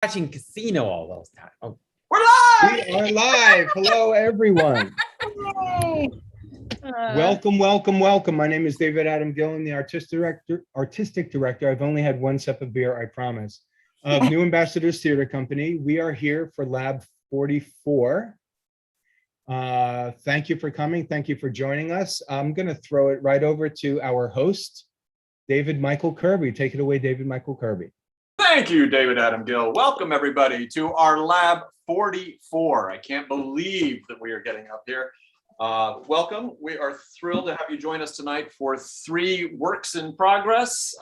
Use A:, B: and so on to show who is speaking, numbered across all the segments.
A: watching Casino all those times. Oh,
B: We're live!
C: We are live. Hello, everyone. Welcome. My name is David Adam Gillen, the artistic director. I've only had one sip of beer, I promise, of New Ambassadors Theater Company. We are here for Lab 44. Thank you for coming. Thank you for joining us. I'm going to throw it right over to our host, David Michael Kirby. Take it away, David Michael Kirby.
B: Thank you, David Adam Gill. Welcome, everybody, to our Lab 44. I can't believe that we are getting up here. Welcome. We are thrilled to have you join us tonight for 3 works in progress,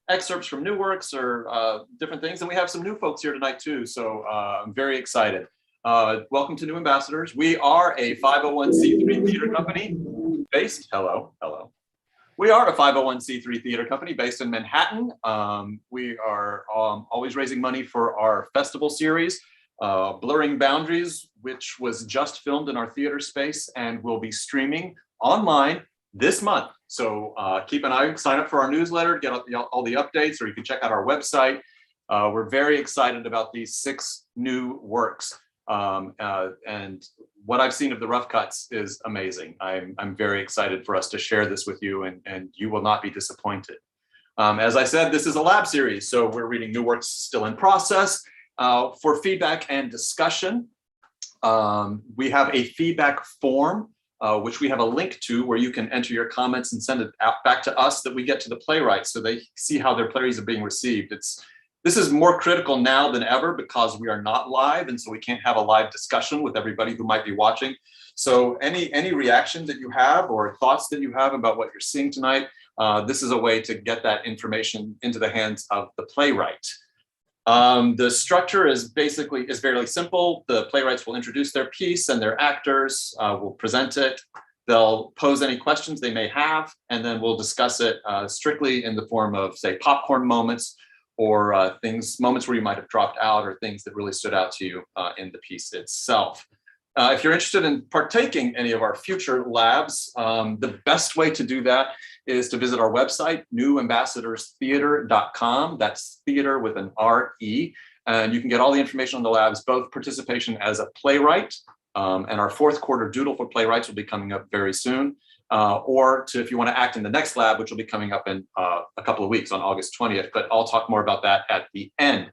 B: excerpts from new works or different things. And we have some new folks here tonight, too. So I'm very excited. Welcome to New Ambassadors. We are a 501c3 theater company based, hello. We are a 501c3 theater company based in Manhattan. We are always raising money for our festival series, Blurring Boundaries, which was just filmed in our theater space and will be streaming online this month. So keep an eye, sign up for our newsletter, get all the updates, or you can check out our website. We're very excited about these 6 new works. And what I've seen of the rough cuts is amazing. I'm very excited for us to share this with you, and you will not be disappointed. As I said, this is a lab series, so we're reading new works still in process. For feedback and discussion, we have a feedback form, which we have a link to where you can enter your comments and send it back to us that we get to the playwrights so they see how their plays are being received. This is more critical now than ever because we are not live, and so we can't have a live discussion with everybody who might be watching. So any reaction that you have or thoughts that you have about what you're seeing tonight, this is a way to get that information into the hands of the playwright. The structure is fairly simple. The playwrights will introduce their piece and their actors will present it. They'll pose any questions they may have, and then we'll discuss it strictly in the form of, say, popcorn moments, or moments where you might have dropped out, or things that really stood out to you in the piece itself. If you're interested in partaking any of our future labs, the best way to do that is to visit our website, newambassadorstheater.com. That's theater with an R-E. And you can get all the information on the labs, both participation as a playwright, and our 4th quarter doodle for playwrights will be coming up very soon. If you want to act in the next lab, which will be coming up in a couple of weeks on August 20th, but I'll talk more about that at the end.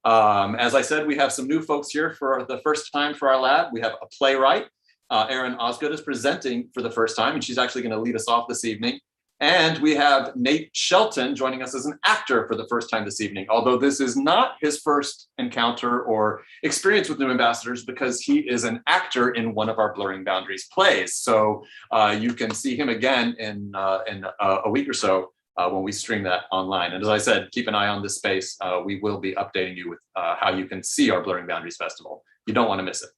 B: As I said, we have some new folks here for the first time for our lab. We have a playwright. Erin Osgood is presenting for the first time, and she's actually going to lead us off this evening. And we have Nate Shelton joining us as an actor for the first time this evening, although this is not his first encounter or experience with New Ambassadors because he is an actor in one of our Blurring Boundaries plays. So you can see him again in a week or so when we stream that online. And as I said, keep an eye on this space. We will be updating you with how you can see our Blurring Boundaries Festival. You don't want to miss it.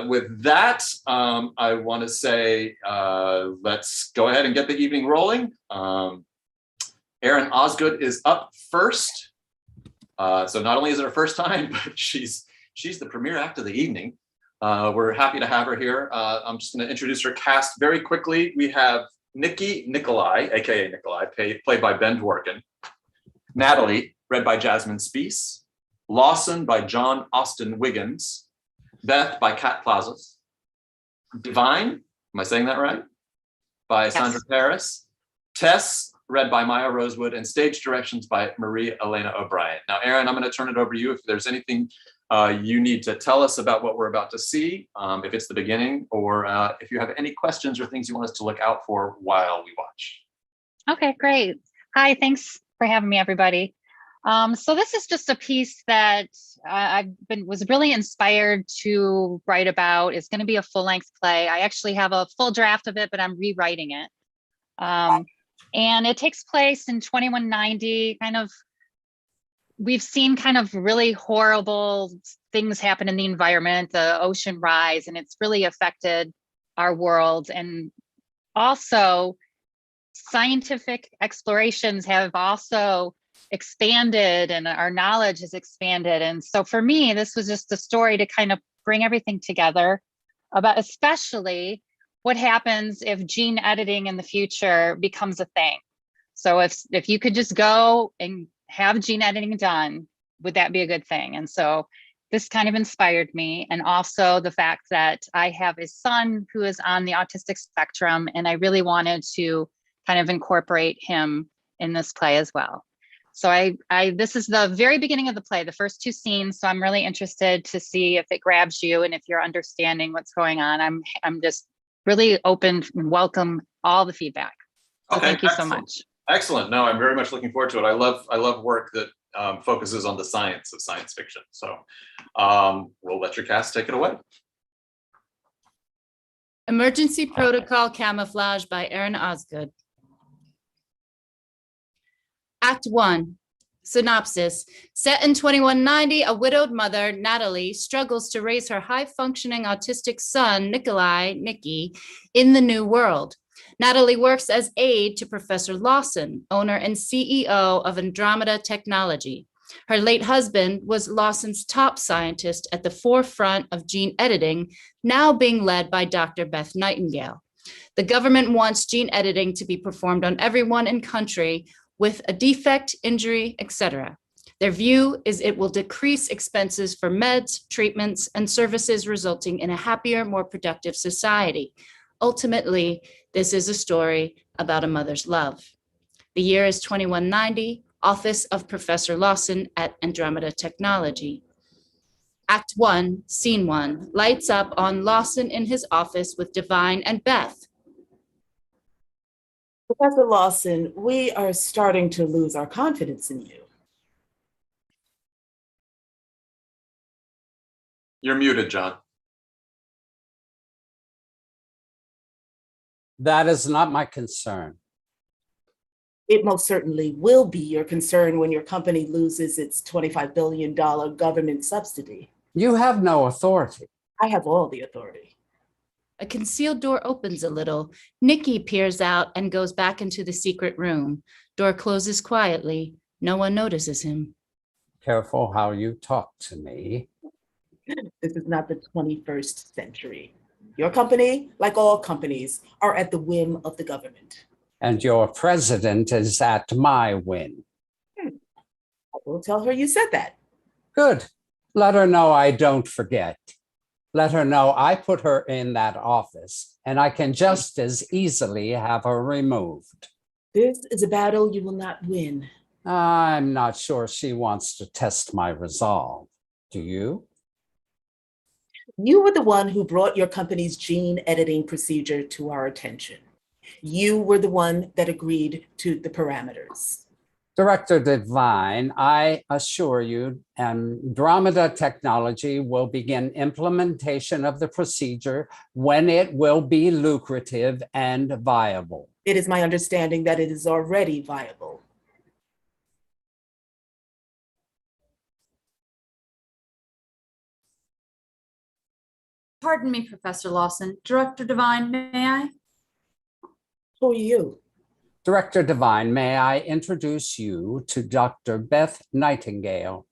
B: With that, I want to say, let's go ahead and get the evening rolling. Erin Osgood is up first. So not only is it her first time, but she's the premier act of the evening. We're happy to have her here. I'm just going to introduce her cast very quickly. We have Nikolai, aka Nikolai, played by Ben Dworken. Natalie, read by Jasmine Speece. Lawson by John Austin Wiggins. Beth by Kat Plazas. Divine, am I saying that right? By Sandra Paris. Tess, read by Maya Rosewood, and stage directions by Maria Elena O'Brien. Now, Erin, I'm going to turn it over to you if there's anything you need to tell us about what we're about to see, if it's the beginning, or if you have any questions or things you want us to look out for while we watch.
D: Okay, great. Hi, thanks for having me, everybody. So this is just a piece that was really inspired to write about. It's going to be a full-length play. I actually have a full draft of it, but I'm rewriting it. And it takes place in 2190. We've seen kind of really horrible things happen in the environment, the ocean rise, and it's really affected our world. And also, scientific explorations have also expanded, and our knowledge has expanded. And so for me, this was just a story to kind of bring everything together about especially what happens if gene editing in the future becomes a thing. So if you could just go and have gene editing done, would that be a good thing? And so this kind of inspired me. And also the fact that I have a son who is on the autistic spectrum, and I really wanted to kind of incorporate him in this play as well. So this is the very beginning of the play, the first 2 scenes. So I'm really interested to see if it grabs you and if you're understanding what's going on. I'm just really open and welcome all the feedback. So
B: Okay,
D: thank you so
B: excellent.
D: much.
B: Excellent. No, I'm very much looking forward to it. I love work that focuses on the science of science fiction. So we'll let your cast take it away.
E: Emergency Protocol Camouflage by Aaron Osgood. Act 1. Synopsis. Set in 2190, a widowed mother, Natalie, struggles to raise her high-functioning autistic son, Nicky, in the new world. Natalie works as aide to Professor Lawson, owner and CEO of Andromeda Technology. Her late husband was Lawson's top scientist at the forefront of gene editing, now being led by Dr. Beth Nightingale. The government wants gene editing to be performed on everyone in country with a defect, injury, etc. Their view is it will decrease expenses for meds, treatments, and services, resulting in a happier, more productive society. Ultimately, this is a story about a mother's love. The year is 2190, Office of Professor Lawson at Andromeda Technology. Act 1, Scene 1, lights up on Lawson in his office with Divine and Beth.
F: Professor Lawson, we are starting to lose our confidence in you.
B: You're muted, John.
A: That is not my concern.
F: It most certainly will be your concern when your company loses its $25 billion government subsidy.
A: You have no authority.
F: I have all the authority.
E: A concealed door opens a little. Nicky peers out and goes back into the secret room. Door closes quietly. No one notices him.
A: Careful how you talk to me.
F: This is not the 21st century. Your company, like all companies, are at the whim of the government.
A: And your president is at my whim.
F: I will tell her you said that.
A: Good. Let her know I don't forget. Let her know I put her in that office and I can just as easily have her removed.
F: This is a battle you will not win.
A: I'm not sure she wants to test my resolve. Do you?
F: You were the one who brought your company's gene editing procedure to our attention. You were the one that agreed to the parameters.
A: Director Devine, I assure you, Andromeda Technology will begin implementation of the procedure when it will be lucrative and viable.
F: It is my understanding that it is already viable.
G: Pardon me, Professor Lawson. Director Devine, may I?
F: Who are you?
A: Director Devine, may I introduce you to Dr. Beth Nightingale.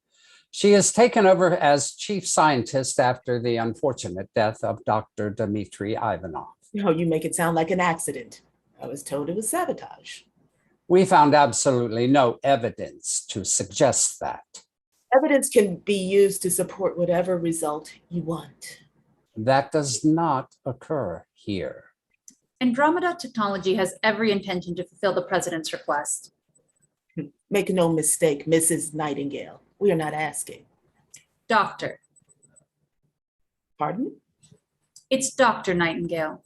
A: She has taken over as chief scientist after the unfortunate death of Dr. Dmitry Ivanov.
F: No, you make it sound like an accident. I was told it was sabotage.
A: We found absolutely no evidence to suggest that.
F: Evidence can be used to support whatever result you want.
A: That does not occur here.
G: Andromeda Technology has every intention to fulfill the president's request.
F: Make no mistake, Mrs. Nightingale. We are not asking.
G: Doctor.
F: Pardon?
G: It's Dr. Nightingale,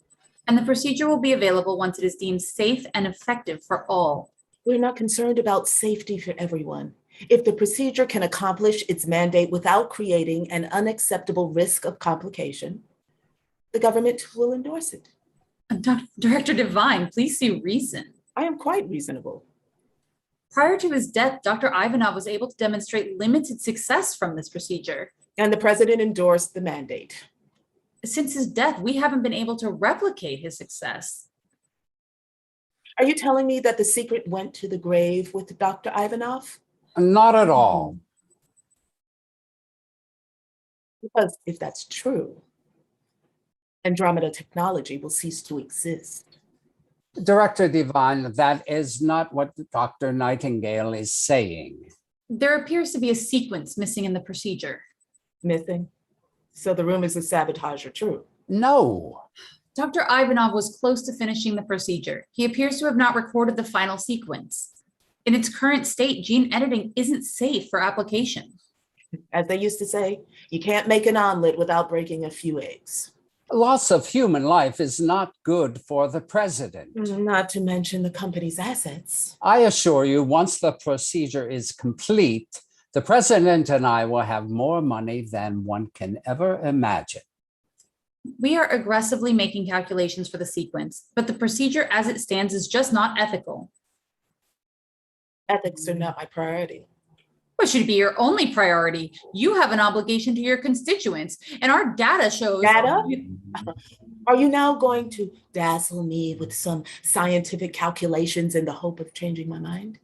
G: and the procedure will be available once it is deemed safe and effective for all.
F: We're not concerned about safety for everyone. If the procedure can accomplish its mandate without creating an unacceptable risk of complication, the government will endorse it.
G: Director Devine, please see reason.
F: I am quite reasonable.
G: Prior to his death, Dr. Ivanov was able to demonstrate limited success from this procedure.
F: And the president endorsed the mandate.
G: Since his death, we haven't been able to replicate his success.
F: Are you telling me that the secret went to the grave with Dr. Ivanov?
A: Not at all.
F: Because if that's true, Andromeda Technology will cease to exist.
A: Director Devine, that is not what Dr. Nightingale is saying.
G: There appears to be a sequence missing in the procedure.
F: Missing. So the rumors of sabotage are true.
A: No.
G: Dr. Ivanov was close to finishing the procedure. He appears to have not recorded the final sequence. In its current state, gene editing isn't safe for application.
F: As they used to say, you can't make an omelet without breaking a few eggs.
A: Loss of human life is not good for the president.
F: Not to mention the company's assets.
A: I assure you, once the procedure is complete, the president and I will have more money than one can ever imagine.
G: We are aggressively making calculations for the sequence, but the procedure as it stands is just not ethical.
F: Ethics are not my priority.
G: What should be your only priority? You have an obligation to your constituents, and our data shows.
F: Data? Are you now going to dazzle me with some scientific calculations in the hope of changing my mind?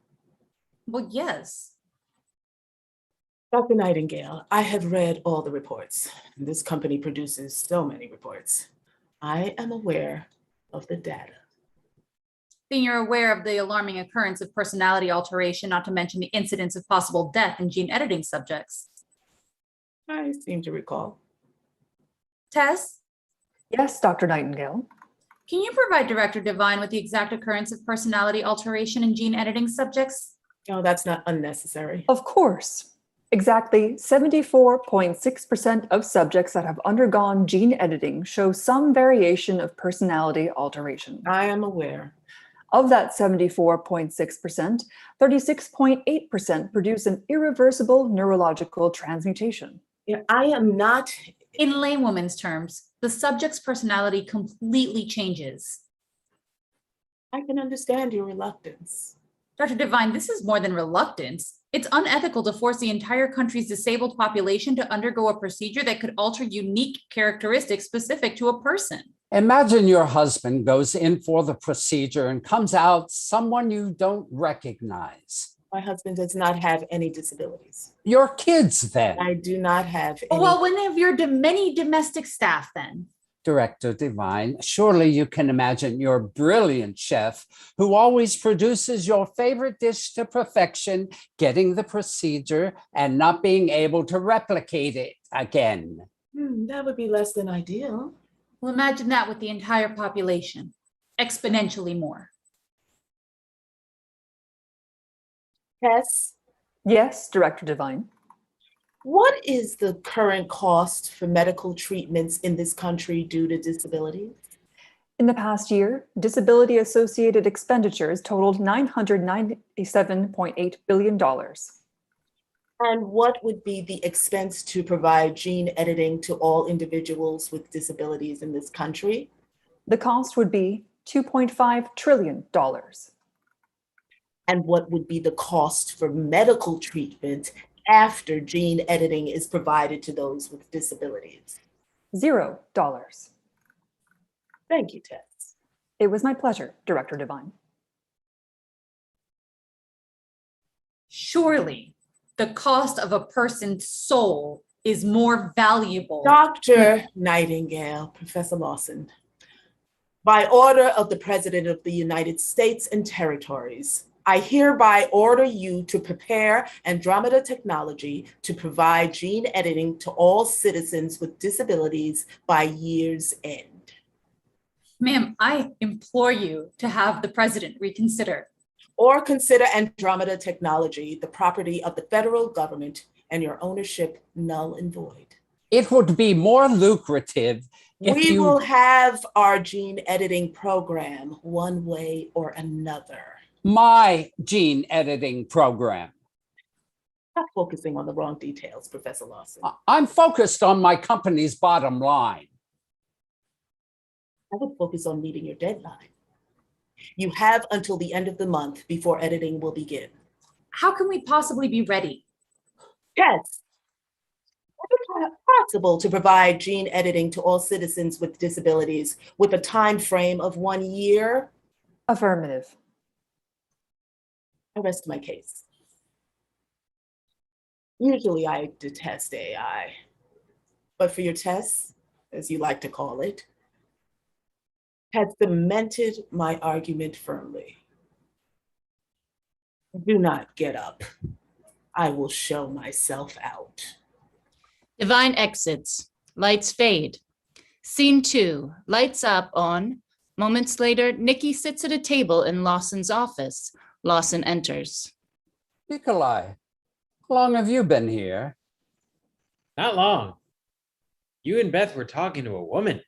G: Well, yes.
F: Dr. Nightingale, I have read all the reports. This company produces so many reports. I am aware of the data.
G: Then you're aware of the alarming occurrence of personality alteration, not to mention the incidence of possible death in gene editing subjects.
F: I seem to recall.
G: Tess,
H: Yes, Dr. Nightingale.
G: can you provide Director Devine with the exact occurrence of personality alteration in gene editing subjects?
F: No, that's not unnecessary.
H: Of course. Exactly 74.6% of subjects that have undergone gene editing show some variation of personality alteration.
F: I am aware.
H: Of that 74.6%, 36.8% produce an irreversible neurological transmutation.
F: Yeah, I am not.
G: In laywoman's terms, the subject's personality completely changes.
F: I can understand your reluctance.
G: Dr. Devine, this is more than reluctance. It's unethical to force the entire country's disabled population to undergo a procedure that could alter unique characteristics specific to a person.
A: Imagine your husband goes in for the procedure and comes out someone you don't recognize.
F: My husband does not have any disabilities.
A: Your kids, then.
F: I do not have any.
G: Well, when they have your many domestic staff, then.
A: Director Devine, surely you can imagine your brilliant chef who always produces your favorite dish to perfection, getting the procedure and not being able to replicate it again.
F: That would be less than ideal.
G: Well, imagine that with the entire population, exponentially more.
F: Tess,
H: Yes, Director Devine.
F: what is the current cost for medical treatments in this country due to disability?
H: In the past year, disability-associated expenditures totaled $997.8 billion.
F: And what would be the expense to provide gene editing to all individuals with disabilities in this country?
H: The cost would be $2.5 trillion.
F: And what would be the cost for medical treatment after gene editing is provided to those with disabilities?
H: $0.
F: Thank you, Tess.
H: It was my pleasure, Director Devine.
G: Surely the cost of a person's soul is more valuable.
F: Dr. Nightingale, Professor Lawson, by order of the President of the United States and Territories, I hereby order you to prepare Andromeda technology to provide gene editing to all citizens with disabilities by year's end.
G: Ma'am, I implore you to have the president reconsider.
F: Or consider Andromeda technology the property of the federal government and your ownership null and void.
A: It would be more lucrative if
F: We
A: you
F: will have our gene editing program one way or another.
A: my gene editing program.
F: Stop focusing on the wrong details, Professor Lawson.
A: I'm focused on my company's bottom line.
F: I would focus on meeting your deadline. You have until the end of the month before editing will begin.
G: How can we possibly be ready?
F: Yes. Is it possible to provide gene editing to all citizens with disabilities with a time frame of 1 year?
H: Affirmative.
F: I rest my case. Usually I detest AI, but for your tests, as you like to call it, has cemented my argument firmly. Do not get up. I will show myself out.
E: Divine exits. Lights fade. Scene 2. Lights up on. Moments later, Nikki sits at a table in Lawson's office. Lawson enters.
A: Nikolai, how long have you been here?
I: Not long. You and Beth were talking to a woman.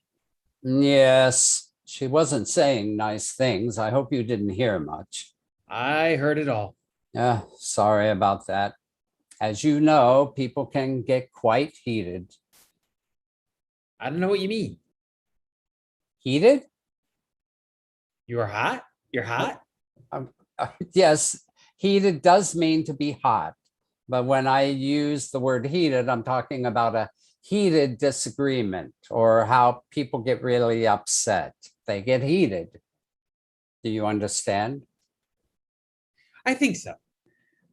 A: Yes, she wasn't saying nice things. I hope you didn't hear much.
I: I heard it all.
A: Sorry about that. As you know, people can get quite heated.
I: I don't know what you mean.
A: Heated?
I: You're hot? You're hot?
A: Yes, heated does mean to be hot. But when I use the word heated, I'm talking about a heated disagreement or how people get really upset. They get heated. Do you understand?
I: I think so.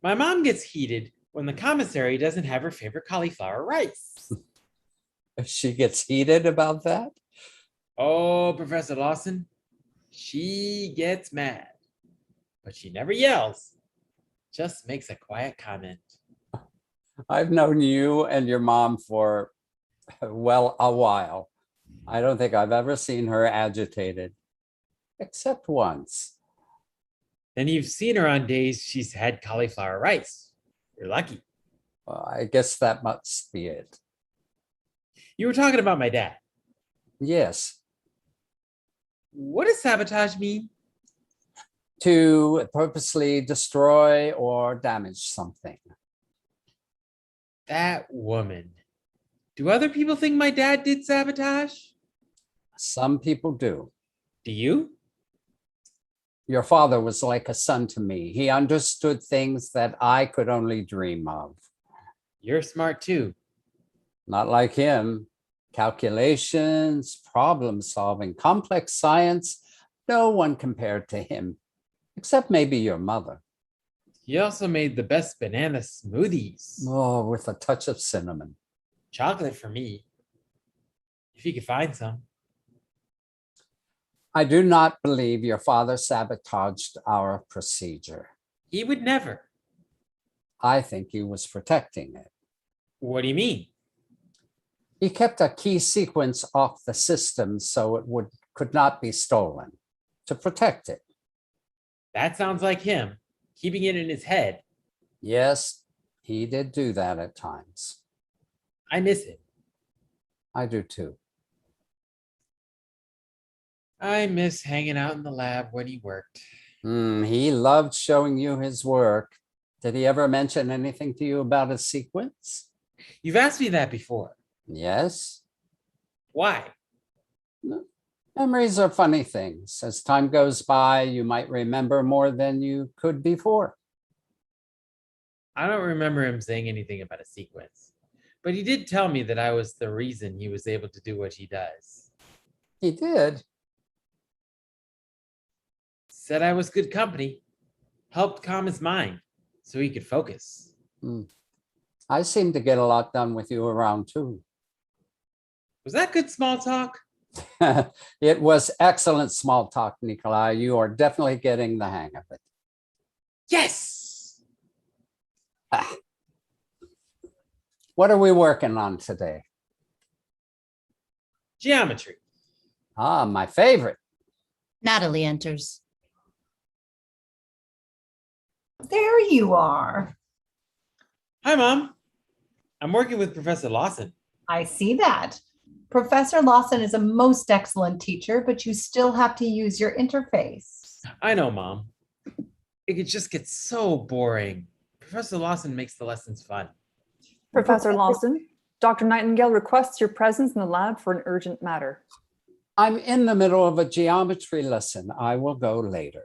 I: My mom gets heated when the commissary doesn't have her favorite cauliflower rice.
A: She gets heated about that?
I: Oh, Professor Lawson, she gets mad, but she never yells, just makes a quiet comment.
A: I've known you and your mom for, well, a while. I don't think I've ever seen her agitated, except once.
I: Then you've seen her on days she's had cauliflower rice. You're lucky.
A: Well, I guess that must be it.
I: You were talking about my dad.
A: Yes,
I: What does sabotage mean?
A: to purposely destroy or damage something.
I: That woman. Do other people think my dad did sabotage?
A: Some people do.
I: Do you?
A: Your father was like a son to me. He understood things that I could only dream of.
I: You're smart too.
A: Not like him. Calculations, problem solving, complex science. No one compared to him, except maybe your mother.
I: He also made the best banana smoothies.
A: Oh, with a touch of cinnamon.
I: Chocolate for me. If you could find some.
A: I do not believe your father sabotaged our procedure.
I: He would never.
A: I think he was protecting it.
I: What do you mean?
A: He kept a key sequence off the system so it could not be stolen, to protect it.
I: That sounds like him, keeping it in his head.
A: Yes, he did do that at times.
I: I miss it.
A: I do too.
I: I miss hanging out in the lab when he worked.
A: He loved showing you his work. Did he ever mention anything to you about a sequence?
I: You've asked me that before.
A: Yes.
I: Why?
A: Memories are funny things. As time goes by, you might remember more than you could before.
I: I don't remember him saying anything about a sequence, but he did tell me that I was the reason he was able to do what he does.
A: He did.
I: Said I was good company, helped calm his mind so he could focus.
A: I seem to get a lot done with you around too.
I: Was that good small talk?
A: It was excellent small talk, Nikolai. You are definitely getting the hang of it.
I: Yes!
A: What are we working on today?
I: Geometry.
A: My favorite.
E: Natalie enters.
J: There you are.
I: Hi, Mom. I'm working with Professor Lawson.
J: I see that. Professor Lawson is a most excellent teacher, but you still have to use your interface.
I: I know, Mom. It could just get so boring. Professor Lawson makes the lessons fun.
H: Professor Lawson, Dr. Nightingale requests your presence in the lab for an urgent matter.
A: I'm in the middle of a geometry lesson. I will go later.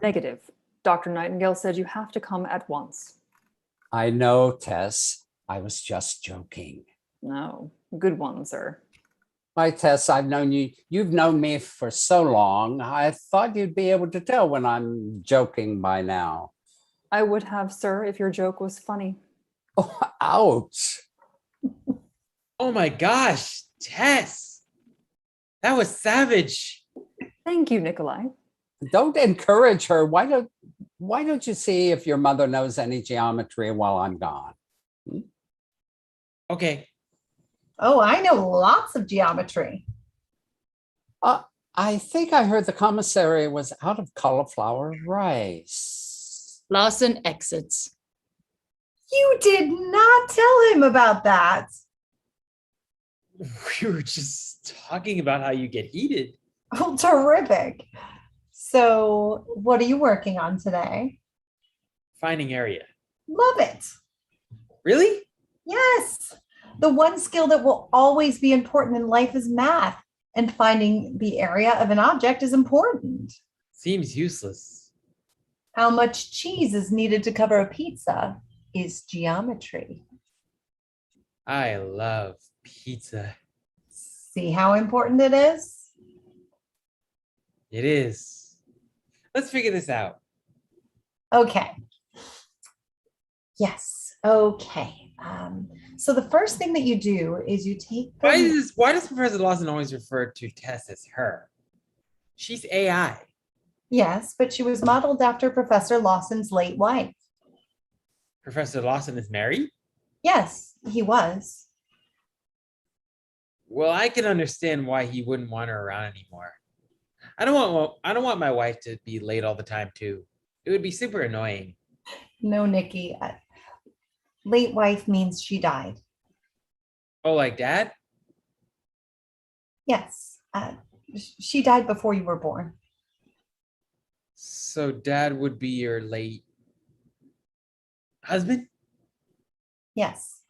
H: Negative. Dr. Nightingale said you have to come at once.
A: I know, Tess. I was just joking.
H: No, good one, sir.
A: Why, Tess, I've known you. You've known me for so long. I thought you'd be able to tell when I'm joking by now.
H: I would have, sir, if your joke was funny.
A: Oh, ouch.
I: Oh my gosh, Tess. That was savage.
H: Thank you, Nikolai.
A: don't encourage her. Why don't you see if your mother knows any geometry while I'm gone?
I: Okay.
J: Oh, I know lots of geometry.
A: I think I heard the commissary was out of cauliflower rice.
E: Lawson exits.
J: You did not tell him about that.
I: We were just talking about how you get heated.
J: Oh, terrific. So, what are you working on today?
I: Finding area.
J: Love it.
I: Really?
J: Yes. The one skill that will always be important in life is math, and finding the area of an object is important.
I: Seems useless.
J: How much cheese is needed to cover a pizza is geometry.
I: I love pizza.
J: See how important it is?
I: It is. Let's figure this out.
J: Okay. Yes. Okay. So the first thing that you do is you take
I: Why does Professor Lawson always refer to Tess as her? She's AI.
J: Yes, but she was modeled after Professor Lawson's late wife.
I: Professor Lawson is married?
J: Yes, he was.
I: Well, I can understand why he wouldn't want her around anymore. I don't want my wife to be late all the time too. It would be super annoying.
J: No, Nikki. Late wife means she died.
I: Oh, like Dad?
J: Yes. She died before you were born.
I: So Dad would be your late husband?
J: Yes,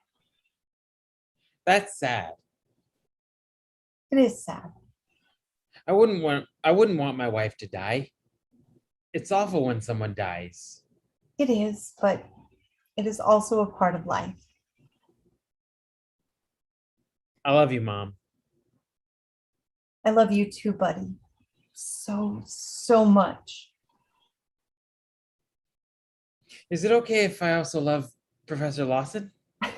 I: That's sad.
J: it is sad.
I: I wouldn't want my wife to die. It's awful when someone dies.
J: It is, but it is also a part of life.
I: I love you, Mom.
J: I love you too, buddy. So much.
I: Is it okay if I also love Professor Lawson?
J: Of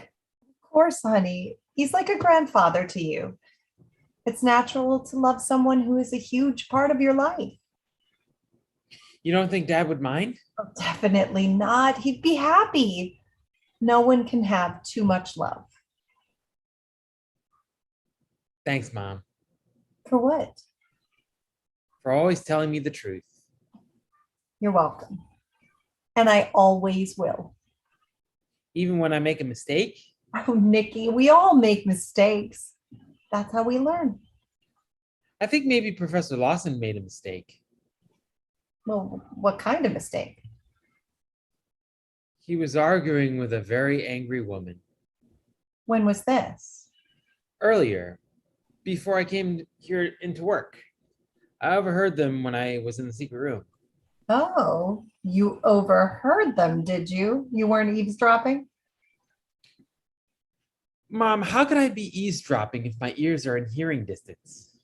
J: course, honey. He's like a grandfather to you. It's natural to love someone who is a huge part of your life.
I: You don't think Dad would mind?
J: Oh, definitely not. He'd be happy. No one can have too much love.
I: Thanks, Mom,
J: For what?
I: for always telling me the truth.
J: You're welcome. And I always will.
I: Even when I make a mistake?
J: Oh, Nikki, we all make mistakes. That's how we learn.
I: I think maybe Professor Lawson made a mistake.
J: Well, what kind of mistake?
I: He was arguing with a very angry woman
J: When was this?
I: earlier, before I came here into work. I overheard them when I was in the secret room.
J: Oh, you overheard them, did you? You weren't eavesdropping?
I: Mom, how could I be eavesdropping if my ears are in hearing distance?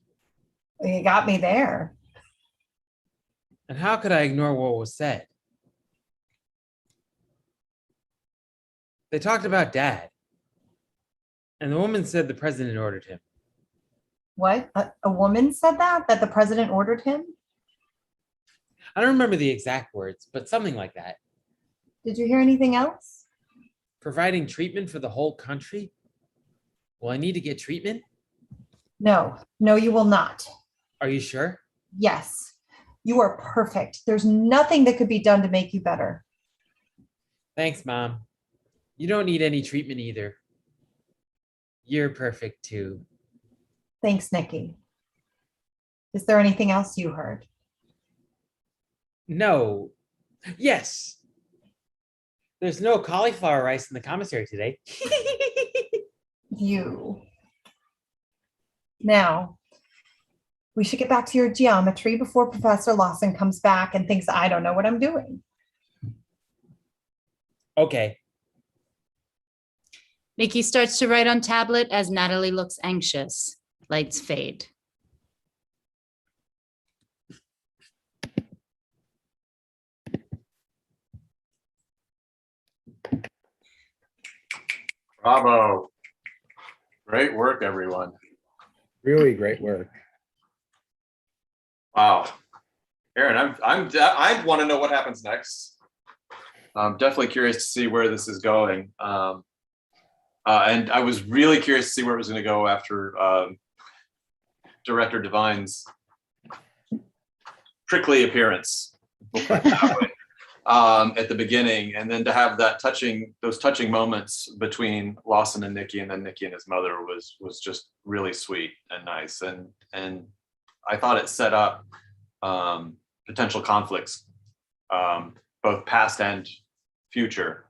J: Well, you got me there.
I: And how could I ignore what was said? They talked about Dad. And the woman said the president ordered him.
J: What? A woman said that? That the president ordered him?
I: I don't remember the exact words, but something like that.
J: Did you hear anything else?
I: Providing treatment for the whole country? Will I need to get treatment?
J: No, you will not.
I: Are you sure?
J: Yes, you are perfect. There's nothing that could be done to make you better.
I: Thanks, Mom. You don't need any treatment either. You're perfect too.
J: Thanks, Nikki. Is there anything else you heard?
I: No. Yes. There's no cauliflower rice in the commissary today.
J: You. Now, we should get back to your geometry before Professor Lawson comes back and thinks I don't know what I'm doing.
I: Okay.
E: Nikki starts to write on tablet as Natalie looks anxious. Lights fade.
B: Bravo. Great work, everyone.
C: Really great work.
B: Wow. Aaron, I want to know what happens next. I'm definitely curious to see where this is going. And I was really curious to see where it was going to go after Director Devine's prickly appearance at the beginning, and then to have those touching moments between Lawson and Nikki, and then Nikki and his mother was just really sweet and nice, and I thought it set up potential conflicts, both past and future,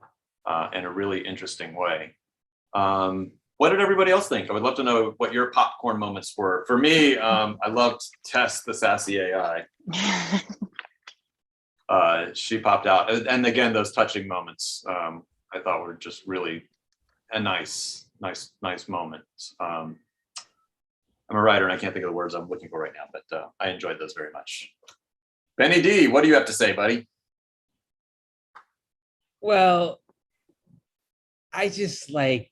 B: in a really interesting way. What did everybody else think? I would love to know what your popcorn moments were. For me, I loved Tess, the sassy AI. She popped out, and again, those touching moments I thought were just really a nice moments. I'm a writer and I can't think of the words I'm looking for right now, but I enjoyed those very much. Benny D, what do you have to say, buddy?
I: Well, I just like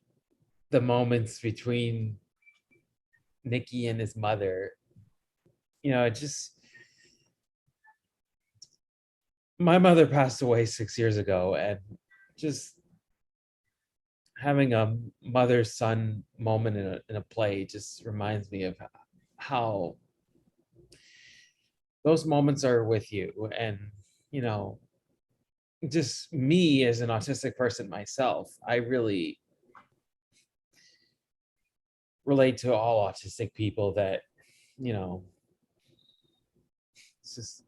I: the moments between Nikki and his mother. You know, my mother passed away 6 years ago, and just having a mother-son moment in a play just reminds me of how those moments are with you. And, you know, just me as an autistic person myself, I really relate to all autistic people that, you know, it's just,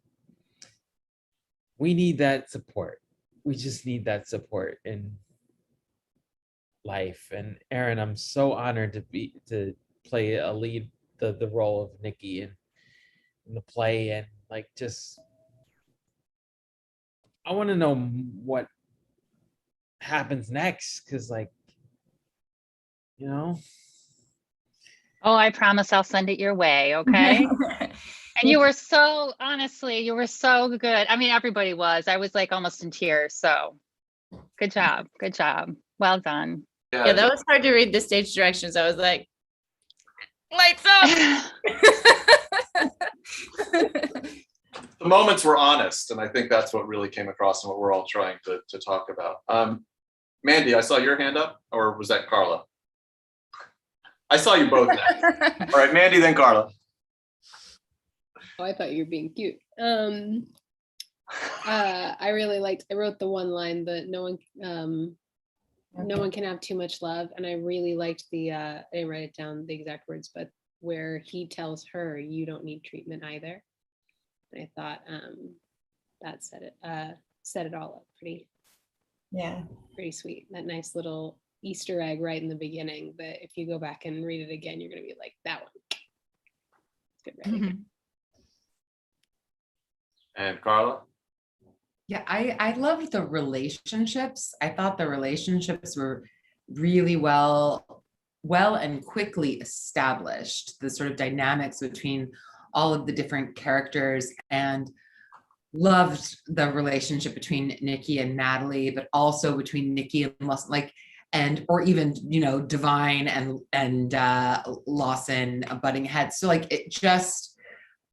I: we need that support. We just need that support in life. And Aaron, I'm so honored to play the role of Nikki in the play, and like, just, I want to know what happens next, because, like, you know.
D: Oh, I promise I'll send it your way, okay? And you were so, honestly, you were so good. I mean, everybody was. I was like almost in tears. So good job. Good job. Well done.
E: Yeah, that was hard to read the stage directions. I was like, lights up.
B: The moments were honest, and I think that's what really came across and what we're all trying to talk about. Mandy, I saw your hand up, or was that Carla? I saw you both now. All right, Mandy, then Carla.
K: Oh, I thought you were being cute. I really liked, I wrote the one line that no one can have too much love. And I really liked I didn't write it down the exact words, but where he tells her, you don't need treatment either. And I thought that set it all up pretty sweet. That nice little Easter egg right in the beginning, that if you go back and read it again, you're going to be like, that one. It's good writing.
B: And Carla?
L: Yeah, I loved the relationships. I thought the relationships were really well and quickly established, the sort of dynamics between all of the different characters, and loved the relationship between Nikki and Natalie, but also between Nikki and Lawson, or even, you know, Divine and Lawson butting heads. So like, it just,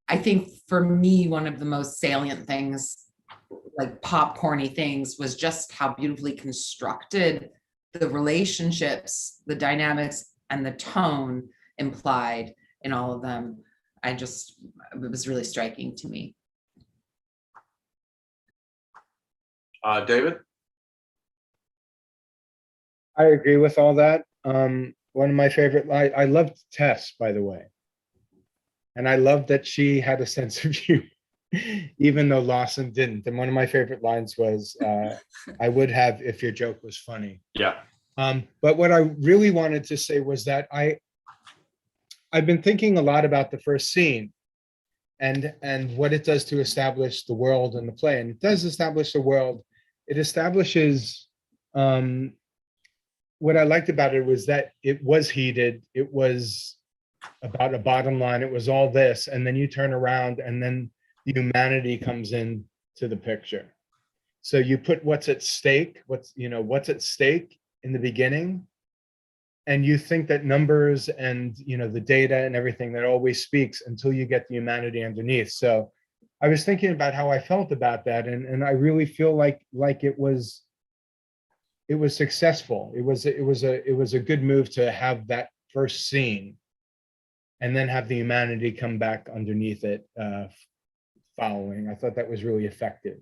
L: I think for me, one of the most salient things, like popcorny things, was just how beautifully constructed the relationships, the dynamics, and the tone implied in all of them. It was really striking to me.
B: David?
C: I agree with all that. One of my favorite lines, I loved Tess, by the way. And I loved that she had a sense of humor, even though Lawson didn't. And one of my favorite lines was, I would have if your joke was funny.
B: Yeah.
C: But what I really wanted to say was that I've been thinking a lot about the first scene and what it does to establish the world and the play. And it does establish the world. It establishes, what I liked about it was that it was heated. It was about a bottom line. It was all this, and then you turn around and then the humanity comes in to the picture. So you put what's at stake, what's at stake in the beginning, and you think that numbers and, you know, the data and everything, that always speaks until you get the humanity underneath. So I was thinking about how I felt about that, and I really feel like it was successful. It was a good move to have that first scene, and then have the humanity come back underneath it following. I thought that was really effective.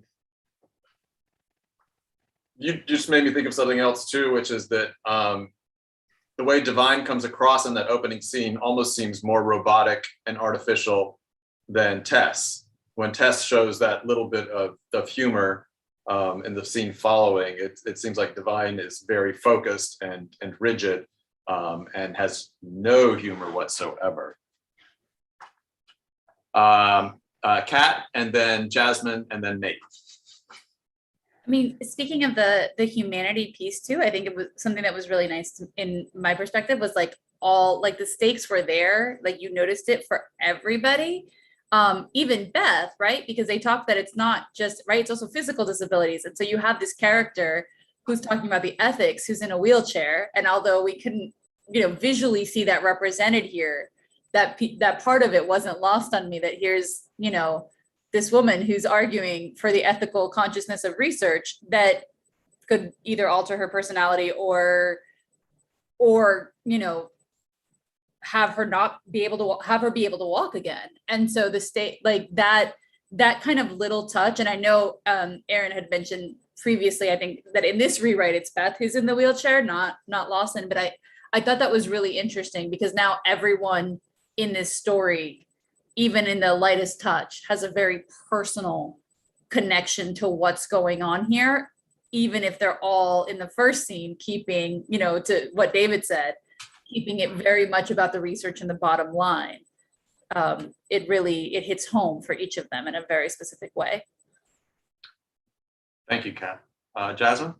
B: You just made me think of something else too, which is that the way Divine comes across in that opening scene almost seems more robotic and artificial than Tess. When Tess shows that little bit of humor in the scene following, it seems like Divine is very focused and rigid and has no humor whatsoever. Kat, and then Jasmine, and then Nate.
G: I mean, speaking of the humanity piece too, I think it was something that was really nice in my perspective was like all like the stakes were there, like you noticed it for everybody, even Beth, right? Because they talk that it's not just, right, it's also physical disabilities. And so you have this character who's talking about the ethics, who's in a wheelchair. And although we couldn't, visually see that represented here, that part of it wasn't lost on me, that here's, this woman who's arguing for the ethical consciousness of research that could either alter her personality or have her not be able to have her be able to walk again. And so the state, like that kind of little touch. And I know Aaron had mentioned previously, I think that in this rewrite, it's Beth who's in the wheelchair, not Lawson. But I thought that was really interesting because now everyone in this story, even in the lightest touch, has a very personal connection to what's going on here, even if they're all in the first scene keeping, to what David said, keeping it very much about the research and the bottom line. It hits home for each of them in a very specific way.
B: Thank you, Kat. Jasmine?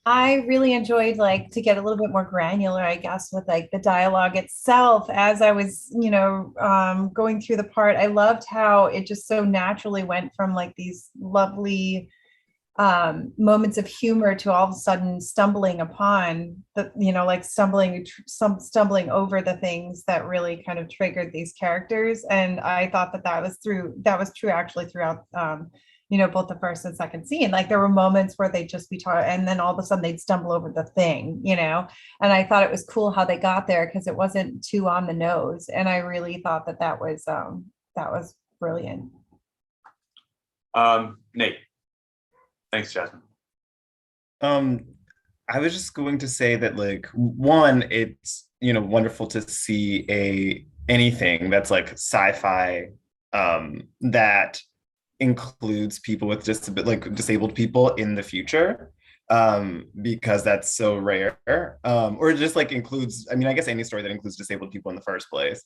J: I really enjoyed, like, to get a little bit more granular, I guess, with like the dialogue itself. As I was, going through the part, I loved how it just so naturally went from like these lovely moments of humor to all of a sudden stumbling upon the, like stumbling over the things that really kind of triggered these characters. And I thought that was true actually throughout both the first and second scene. Like there were moments where they'd just be talking and then all of a sudden they'd stumble over the thing, and I thought it was cool how they got there because it wasn't too on the nose. And I really thought that was brilliant.
B: Nate. Thanks, Jasmine.
M: I was just going to say that, like, one, it's wonderful to see anything that's like sci-fi that includes people with disabled people in the future, because that's so rare, or just like includes, I mean, I guess any story that includes disabled people in the first place,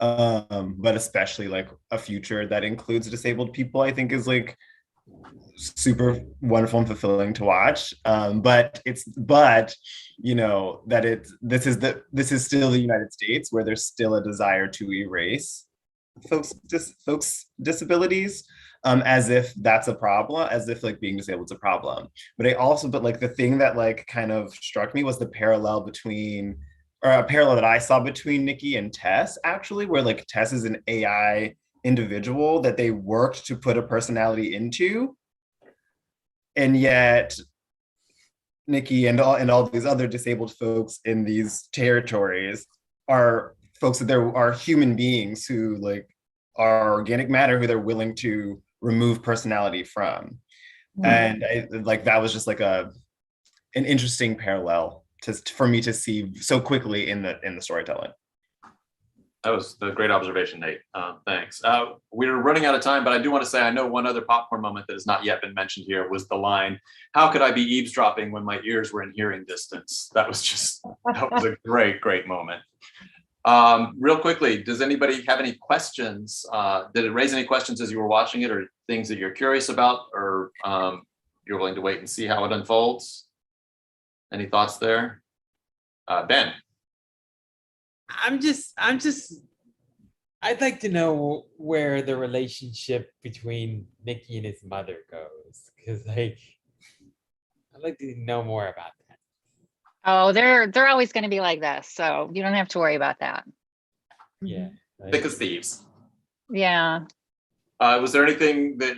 M: but especially like a future that includes disabled people, I think is like super wonderful and fulfilling to watch. But this is still the United States, where there's still a desire to erase folks' disabilities, as if that's a problem, as if like being disabled is a problem. But the thing that like kind of struck me was the parallel that I saw between Nikki and Tess, actually, where like Tess is an AI individual that they worked to put a personality into, and yet Nikki and all these other disabled folks in these territories are folks that there are human beings who like are organic matter, who they're willing to remove personality from. And that was just like an interesting parallel for me to see so quickly in the storytelling.
B: That was a great observation, Nate. Thanks. We're running out of time, but I do want to say, I know one other popcorn moment that has not yet been mentioned here was the line, "How could I be eavesdropping when my ears were in hearing distance?" That was a great moment. Real quickly, does anybody have any questions? Did it raise any questions as you were watching it, or things that you're curious about, or you're willing to wait and see how it unfolds? Any thoughts there? Ben?
I: I'd like to know where the relationship between Nicky and his mother goes, because I'd like to know more about that.
D: Oh, they're always going to be like this, so you don't have to worry about that.
I: Yeah.
B: Thick as thieves.
D: Yeah.
B: Was there anything that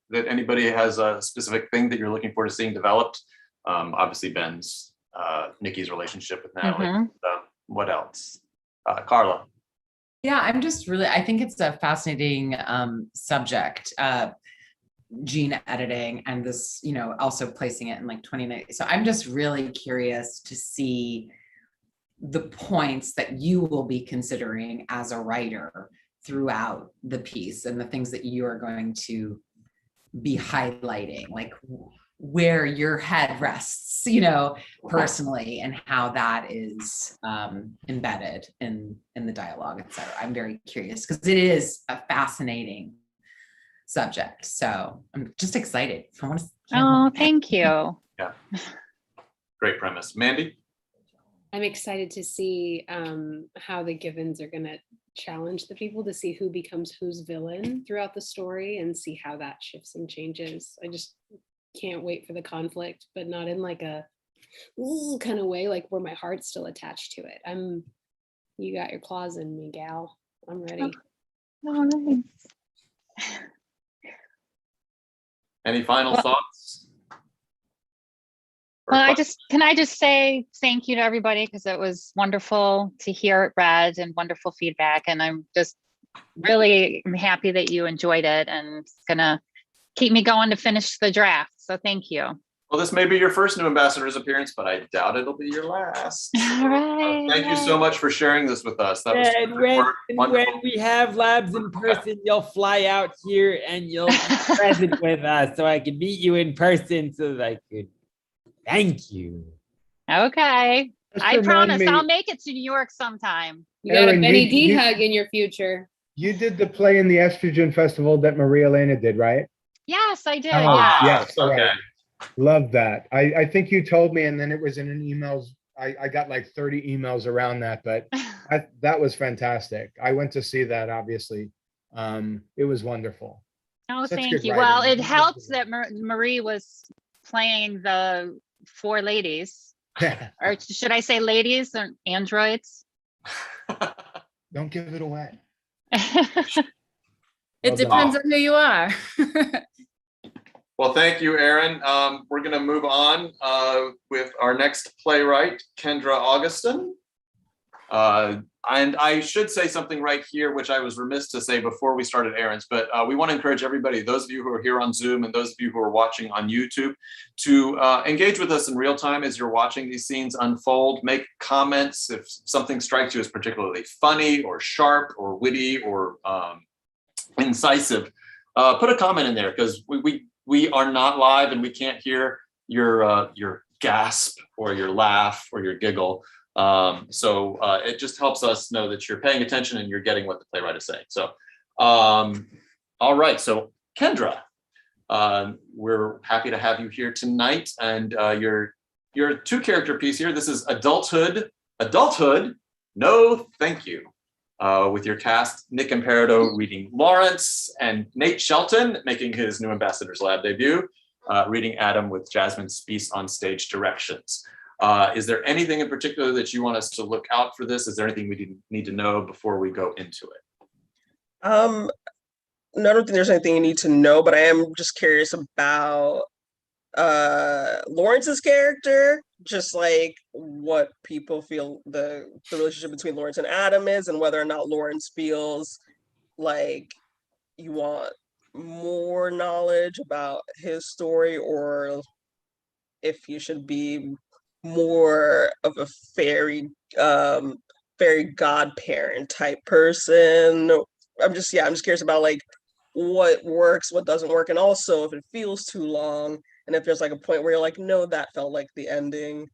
B: that anybody has a specific thing that you're looking forward to seeing developed? Obviously Ben's, Nikki's relationship with Natalie. What else? Carla.
L: Yeah, I think it's a fascinating subject, gene editing, and this, also placing it in like 2090. So I'm just really curious to see the points that you will be considering as a writer throughout the piece and the things that you are going to be highlighting, like where your head rests, personally, and how that is embedded in the dialogue, et cetera. I'm very curious because it is a fascinating subject. So I'm just excited.
D: Oh, thank you.
B: Yeah. Great premise. Mandy?
K: I'm excited to see how the Givens are going to challenge the people to see who becomes whose villain throughout the story and see how that shifts and changes. I just can't wait for the conflict, but not in like a ooh kind of way, like where my heart's still attached to it. You got your claws in me, gal. I'm ready.
D: Oh, nice.
B: Any final thoughts?
D: Well, can I just say thank you to everybody, because it was wonderful to hear it read and wonderful feedback. And I'm just really happy that you enjoyed it, and it's gonna keep me going to finish the draft. So thank you.
B: Well, this may be your first New Ambassadors appearance, but I doubt it'll be your last.
D: All right.
B: Thank you so much for sharing this with us. That was
I: when we have labs in person, you'll fly out here and you'll be present with us, so I can meet you in person, so that I could thank you.
D: Okay.
C: Just
D: I
C: remind
D: promise
C: me-
D: I'll make it to New York sometime.
K: You got a
C: Erin,
K: Benny D
C: you-
K: hug in your future.
C: You did the play in the Estrogen Festival that Maria Elena did, right?
D: Yes, I did.
C: Oh,
D: Yeah.
C: yes. All
B: Okay.
C: right. Love that. I think you told me, and then it was in an emails. I got like 30 emails around that, but that was fantastic. I went to see that, obviously. It was wonderful.
D: Oh,
C: Such
D: thank
C: good
D: you. Well,
C: writing.
D: it helps that Marie was playing the 4 ladies, or should I say ladies or androids?
C: Don't give it away.
E: It
C: Well done.
E: depends on who you are.
B: Well, thank you, Aaron. We're going to move on with our next playwright, Kendra Augustin. And I should say something right here, which I was remiss to say before we started Aaron's, but we want to encourage everybody, those of you who are here on Zoom and those of you who are watching on YouTube, to engage with us in real time as you're watching these scenes unfold. Make comments if something strikes you as particularly funny or sharp or witty or incisive. Put a comment in there, because we are not live and we can't hear your gasp or your laugh or your giggle. So it just helps us know that you're paying attention and you're getting what the playwright is saying. So, all right. So Kendra, we're happy to have you here tonight, and your 2-character piece here. This is adulthood. No, thank you. With your cast, Nick Imperatto reading Lawrence, and Nate Shelton making his New Ambassadors Lab debut, reading Adam with Jasmine Speece on stage directions. Is there anything in particular that you want us to look out for this? Is there anything we need to know before we go into it?
N: No, I don't think there's anything you need to know, but I am just curious about Lawrence's character, just like what people feel the relationship between Lawrence and Adam is, and whether or not Lawrence feels like you want more knowledge about his story, or if you should be more of a fairy godparent type person. I'm just curious about like what works, what doesn't work, and also if it feels too long, and if there's like a point where you're like, no, that felt like the ending.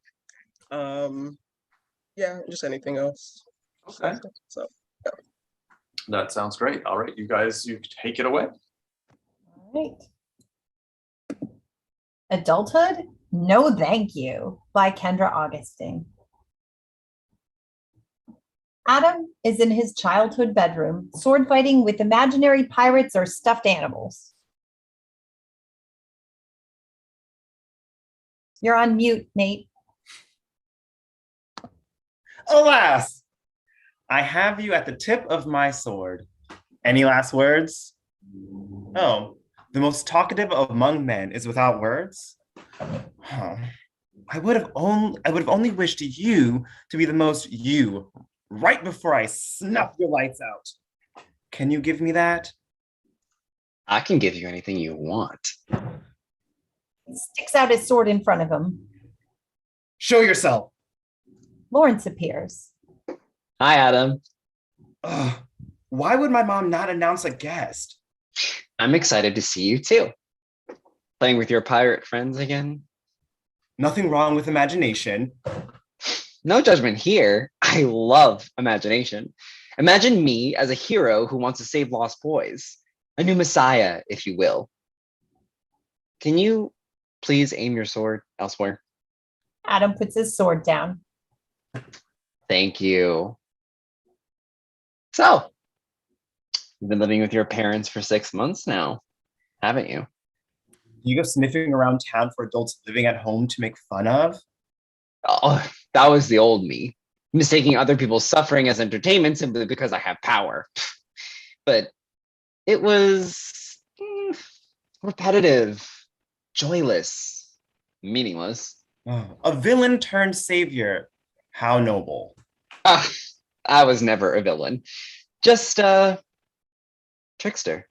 N: Just anything else.
B: Okay.
N: So
B: That sounds great. All right, you guys, you take it away.
J: All right. Adulthood? No, thank you, by Kendra Augustin. Adam is in his childhood bedroom, sword fighting with imaginary pirates or stuffed animals. You're on mute, Nate.
M: Alas, I have you at the tip of my sword. Any last words? Oh, the most talkative among men is without words? Huh. I would have only wished you to be the most you right before I snuff your lights out. Can you give me that?
O: I can give you anything you want.
J: He sticks out his sword in front of him.
M: Show yourself.
J: Lawrence appears.
O: Hi, Adam.
M: Ugh, why would my mom not announce a guest?
O: I'm excited to see you too. Playing with your pirate friends again?
M: Nothing wrong with imagination.
O: No judgment here. I love imagination. Imagine me as a hero who wants to save lost boys. A new messiah, if you will. Can you please aim your sword elsewhere?
J: Adam puts his sword down.
O: Thank you. So, you've been living with your parents for 6 months now, haven't you?
M: You go sniffing around town for adults living at home to make fun of?
O: Oh, that was the old me, mistaking other people's suffering as entertainment simply because I have power. But it was repetitive, joyless, meaningless.
M: Oh, a villain turned savior. How noble.
O: Ah, I was never a villain, just a trickster.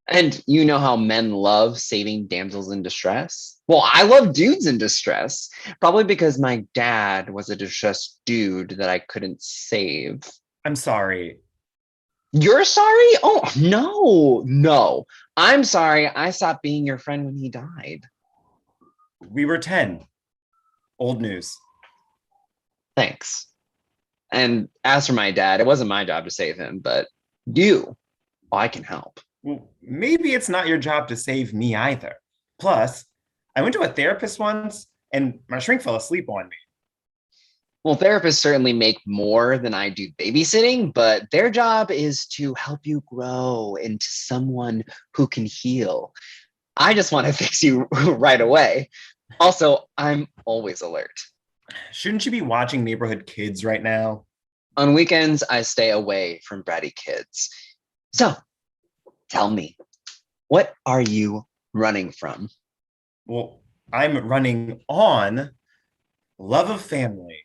O: And you know how men love saving damsels in distress? Well, I love dudes in distress, probably because my dad was a distressed dude that I couldn't save.
M: I'm sorry.
O: You're sorry? Oh, no. I'm sorry. I stopped being your friend when he died.
M: We were 10. Old news.
O: Thanks. And as for my dad, it wasn't my job to save him, but you, I can help.
M: Well, maybe it's not your job to save me either. Plus, I went to a therapist once and my shrink fell asleep on me.
O: Well, therapists certainly make more than I do babysitting, but their job is to help you grow into someone who can heal. I just want to fix you right away. Also, I'm always alert.
M: Shouldn't you be watching Neighborhood Kids right now?
O: On weekends, I stay away from bratty kids. So, tell me, what are you running from?
M: Well, I'm running on love of family.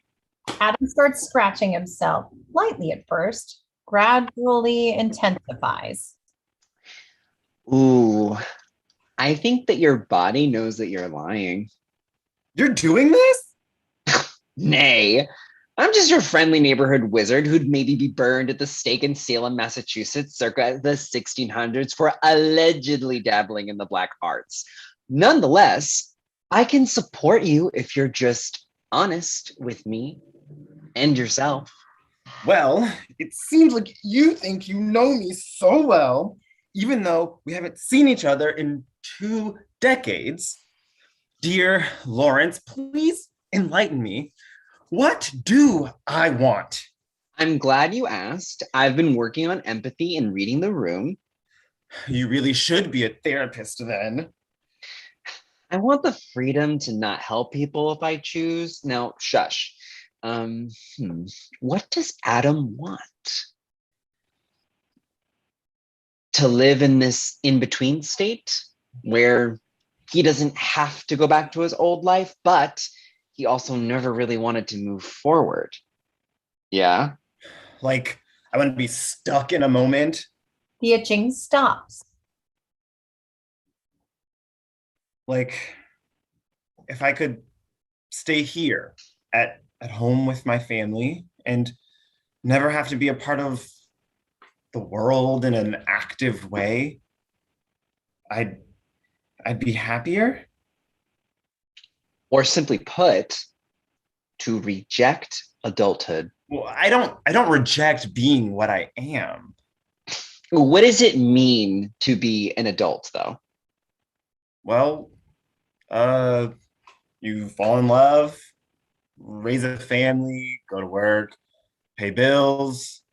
J: Adam starts scratching himself, lightly at first, gradually intensifies.
O: Ooh, I think that your body knows that you're lying.
M: You're doing this?
O: Nay, I'm just your friendly neighborhood wizard who'd maybe be burned at the stake in Salem, Massachusetts, circa the 1600s for allegedly dabbling in the black arts. Nonetheless, I can support you if you're just honest with me and yourself.
M: Well, it seems like you think you know me so well, even though we haven't seen each other in 2 decades. Dear Lawrence, please enlighten me. What do I want?
O: I'm glad you asked. I've been working on empathy and reading the room.
M: You really should be a therapist then.
O: I want the freedom to not help people if I choose. Now, shush. What does Adam want? To live in this in-between state where he doesn't have to go back to his old life, but he also never really wanted to move forward. Yeah?
M: Like, I want to be stuck in a moment.
J: The itching stops.
M: Like, if I could stay here at home with my family and never have to be a part of the world in an active way, I'd be happier.
O: Or simply put, to reject adulthood.
M: Well, I don't reject being what I am.
O: What does it mean to be an adult, though?
M: Well, you fall in love, raise a family, go to work, pay bills,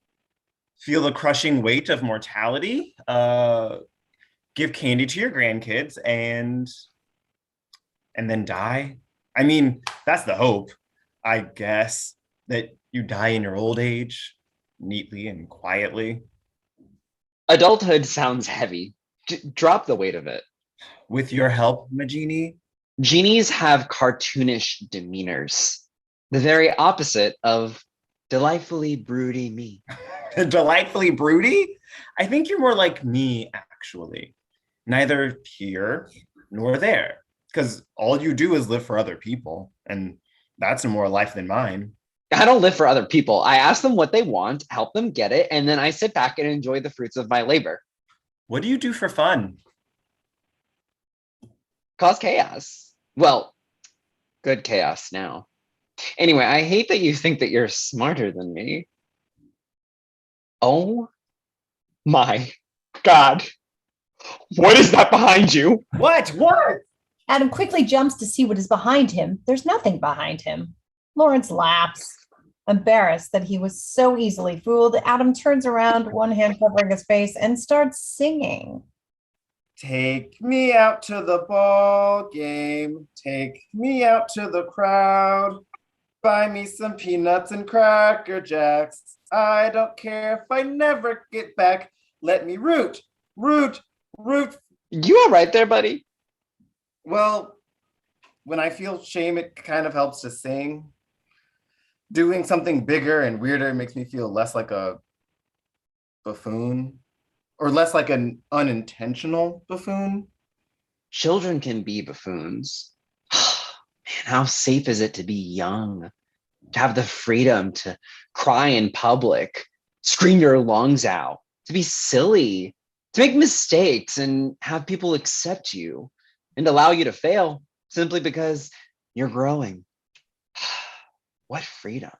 M: feel the crushing weight of mortality, give candy to your grandkids, and then die. I mean, that's the hope, I guess, that you die in your old age, neatly and quietly.
O: Adulthood sounds heavy. Drop the weight of it.
M: With your help, Majini.
O: Genies have cartoonish demeanors, the very opposite of delightfully broody me.
M: Delightfully broody? I think you're more like me, actually. Neither here nor there. Because all you do is live for other people. And that's a more life than mine.
O: I don't live for other people. I ask them what they want, help them get it, and then I sit back and enjoy the fruits of my labor.
M: What do you do for fun?
O: Cause chaos. Well, good chaos now. Anyway, I hate that you think that you're smarter than me. Oh my God. What is that behind you?
M: What?
J: Adam quickly jumps to see what is behind him. There's nothing behind him. Lawrence laughs. Embarrassed that he was so easily fooled, Adam turns around, one hand covering his face, and starts singing.
M: Take me out to the ball game. Take me out to the crowd. Buy me some peanuts and Cracker Jacks. I don't care if I never get back. Let me root.
O: You all right there, buddy?
M: Well, when I feel shame, it kind of helps to sing. Doing something bigger and weirder makes me feel less like a buffoon, or less like an unintentional buffoon.
O: Children can be buffoons. Man, how safe is it to be young? To have the freedom to cry in public, scream your lungs out, to be silly, to make mistakes and have people accept you and allow you to fail simply because you're growing. What freedom.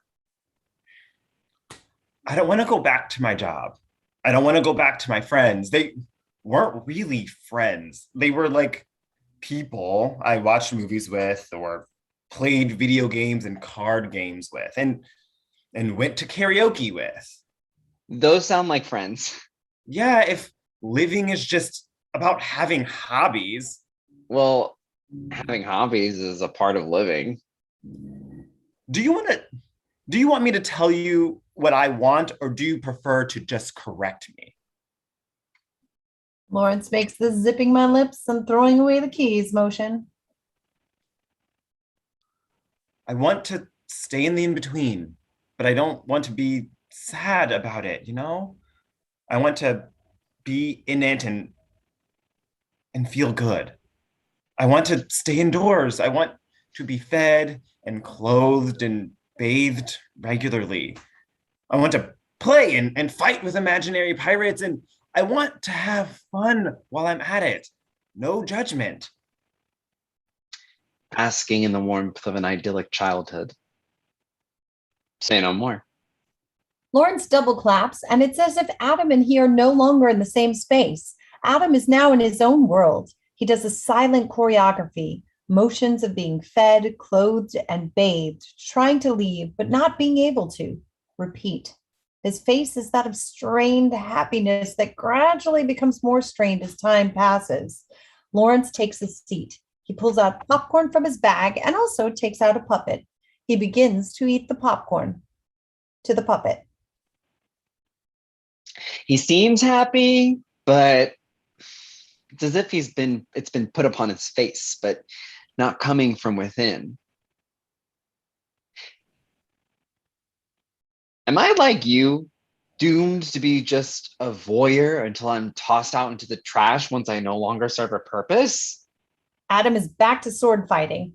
M: I don't want to go back to my job. I don't want to go back to my friends. They weren't really friends. They were like people I watched movies with or played video games and card games with and went to karaoke with.
O: Those sound like friends.
M: Yeah, if living is just about having hobbies.
O: Well, having hobbies is a part of living.
M: Do you want me to tell you what I want, or do you prefer to just correct me?
J: Lawrence makes the zipping my lips and throwing away the keys motion.
M: I want to stay in the in-between, but I don't want to be sad about it, you know? I want to be in it and feel good. I want to stay indoors. I want to be fed and clothed and bathed regularly. I want to play and fight with imaginary pirates, and I want to have fun while I'm at it. No judgment.
O: Basking in the warmth of an idyllic childhood. Say no more.
J: Lawrence double claps, and it's as if Adam and he are no longer in the same space. Adam is now in his own world. He does a silent choreography, motions of being fed, clothed, and bathed, trying to leave, but not being able to. Repeat. His face is that of strained happiness that gradually becomes more strained as time passes. Lawrence takes a seat. He pulls out popcorn from his bag and also takes out a puppet. He begins to eat the popcorn to the puppet.
O: He seems happy, but it's as if it's been put upon his face, but not coming from within. Am I like you, doomed to be just a voyeur until I'm tossed out into the trash once I no longer serve a purpose?
J: Adam is back to sword fighting.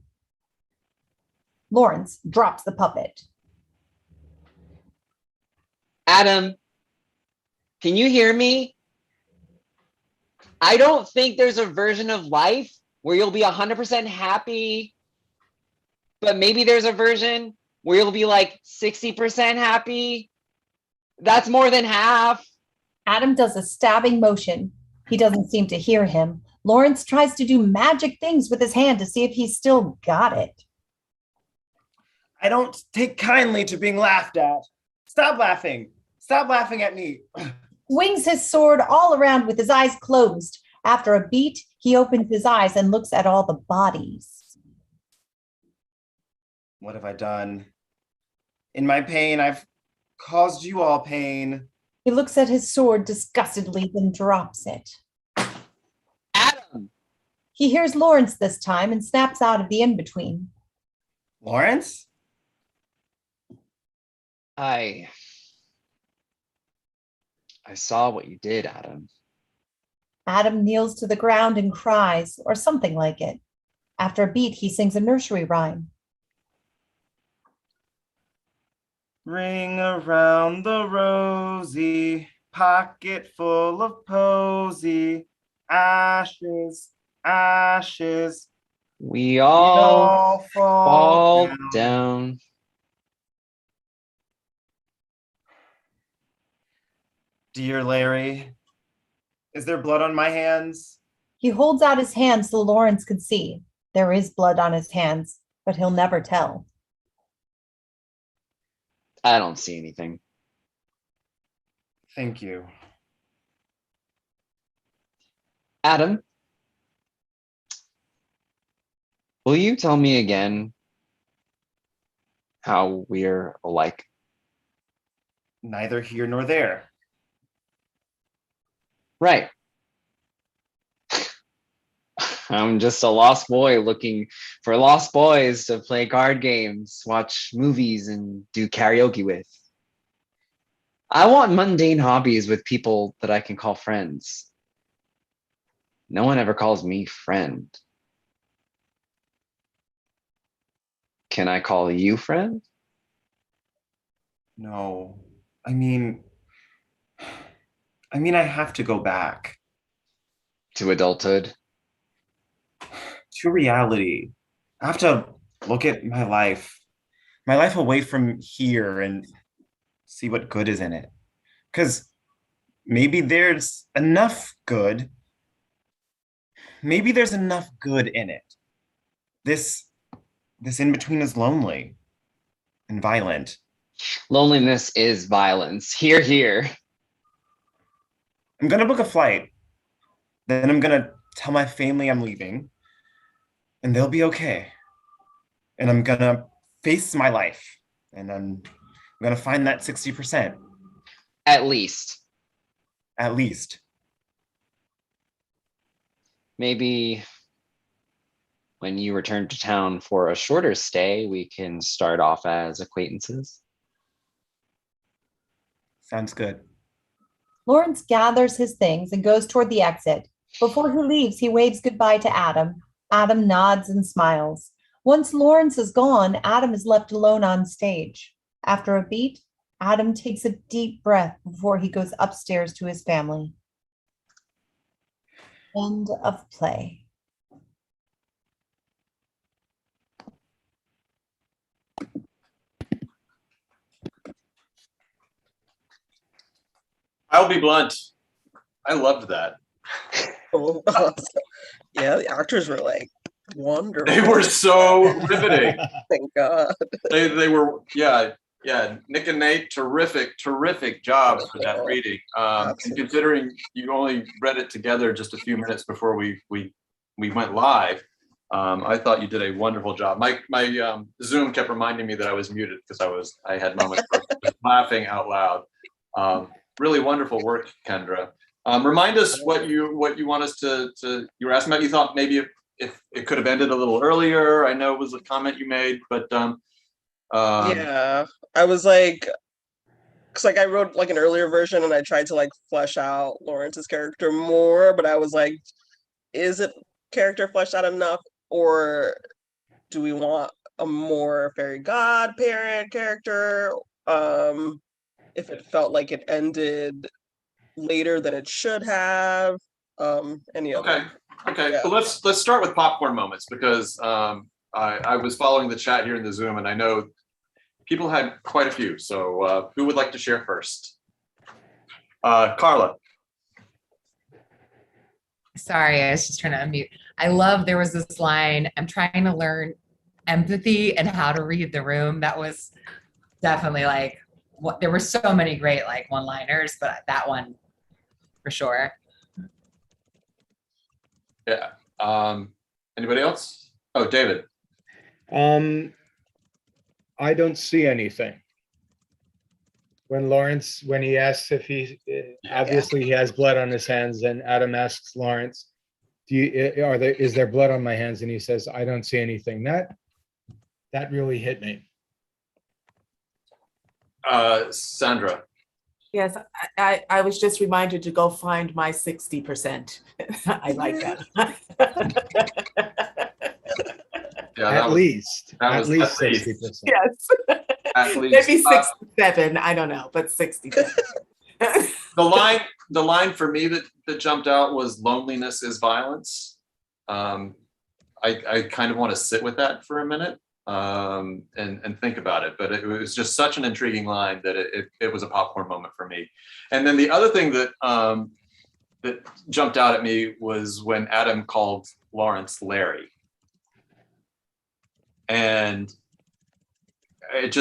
J: Lawrence drops the puppet.
O: Adam, can you hear me? I don't think there's a version of life where you'll be 100% happy, but maybe there's a version where you'll be like 60% happy. That's more than half.
J: Adam does a stabbing motion. He doesn't seem to hear him. Lawrence tries to do magic things with his hand to see if he's still got it.
M: I don't take kindly to being laughed at. Stop laughing. Stop laughing at me.
J: Swings his sword all around with his eyes closed. After a beat, he opens his eyes and looks at all the bodies.
M: What have I done? In my pain, I've caused you all pain.
J: He looks at his sword disgustedly, then drops it. He hears Lawrence this time and snaps out of the in-between.
M: Lawrence?
O: I saw what you did, Adam.
J: Adam kneels to the ground and cries, or something like it. After a beat, he sings a nursery rhyme.
M: Ring around the rosy, pocket full of posy, ashes, ashes.
O: We all fall
M: down.
O: down.
M: Dear Larry, is there blood on my hands?
J: He holds out his hands so Lawrence could see. There is blood on his hands, but he'll never tell.
O: I don't see anything.
M: Thank you.
O: Adam, will you tell me again how we're alike?
M: Neither here nor there.
O: Right. I'm just a lost boy looking for lost boys to play card games, watch movies, and do karaoke with. I want mundane hobbies with people that I can call friends. No one ever calls me friend. Can I call you friend?
M: No, I mean, I have to go back.
O: To adulthood?
M: To reality. I have to look at my life away from here and see what good is in it. Because maybe there's enough good. Maybe there's enough good in it. This in-between is lonely and violent.
O: Loneliness is violence. Hear, hear.
M: I'm gonna book a flight. Then I'm gonna tell my family I'm leaving. And they'll be okay. And I'm gonna face my life. And I'm gonna find that 60%.
O: At least.
M: At least.
O: Maybe when you return to town for a shorter stay, we can start off as acquaintances.
M: Sounds good.
J: Lawrence gathers his things and goes toward the exit. Before he leaves, he waves goodbye to Adam. Adam nods and smiles. Once Lawrence is gone, Adam is left alone on stage. After a beat, Adam takes a deep breath before he goes upstairs to his family. End of play.
B: I'll be blunt. I loved that.
N: Oh, yeah, the actors were like wonderful.
B: They were so riveting.
N: Thank God.
B: They were, yeah. Nick and Nate, terrific job for that reading. And considering you only read it together just a few minutes before we went live, I thought you did a wonderful job. My Zoom kept reminding me that I was muted because I had moments of just laughing out loud. Really wonderful work, Kendra. Remind us what you want us to you were asking about. You thought maybe if it could have ended a little earlier. I know it was a comment you made, but
N: yeah, I was like, because like I wrote like an earlier version and I tried to like flesh out Lawrence's character more, but I was like, is it character fleshed out enough, or do we want a more fairy godparent character? If it felt like it ended later than it should have. Any other?
B: Okay.
N: Yeah.
B: So let's start with popcorn moments because I was following the chat here in the Zoom and I know people had quite a few. So who would like to share first? Carla.
L: Sorry, I was just trying to unmute. I love there was this line, I'm trying to learn empathy and how to read the room. That was definitely like, there were so many great like one-liners, but that one for sure.
B: Yeah. Anybody else? Oh, David.
C: I don't see anything. When he asks if obviously he has blood on his hands, and Adam asks Lawrence, Is there blood on my hands? And he says, I don't see anything. That really hit me.
B: Sandra.
F: Yes, I was just reminded to go find my 60%. I like that.
B: Yeah,
C: At least 60%.
F: Yes.
B: At least.
F: Maybe 67, I don't know, but 67.
B: The line for me that jumped out was loneliness is violence. I kind of want to sit with that for a minute and think about it, but it was just such an intriguing line that it was a popcorn moment for me. And then the other thing that that jumped out at me was when Adam called Lawrence Larry. And it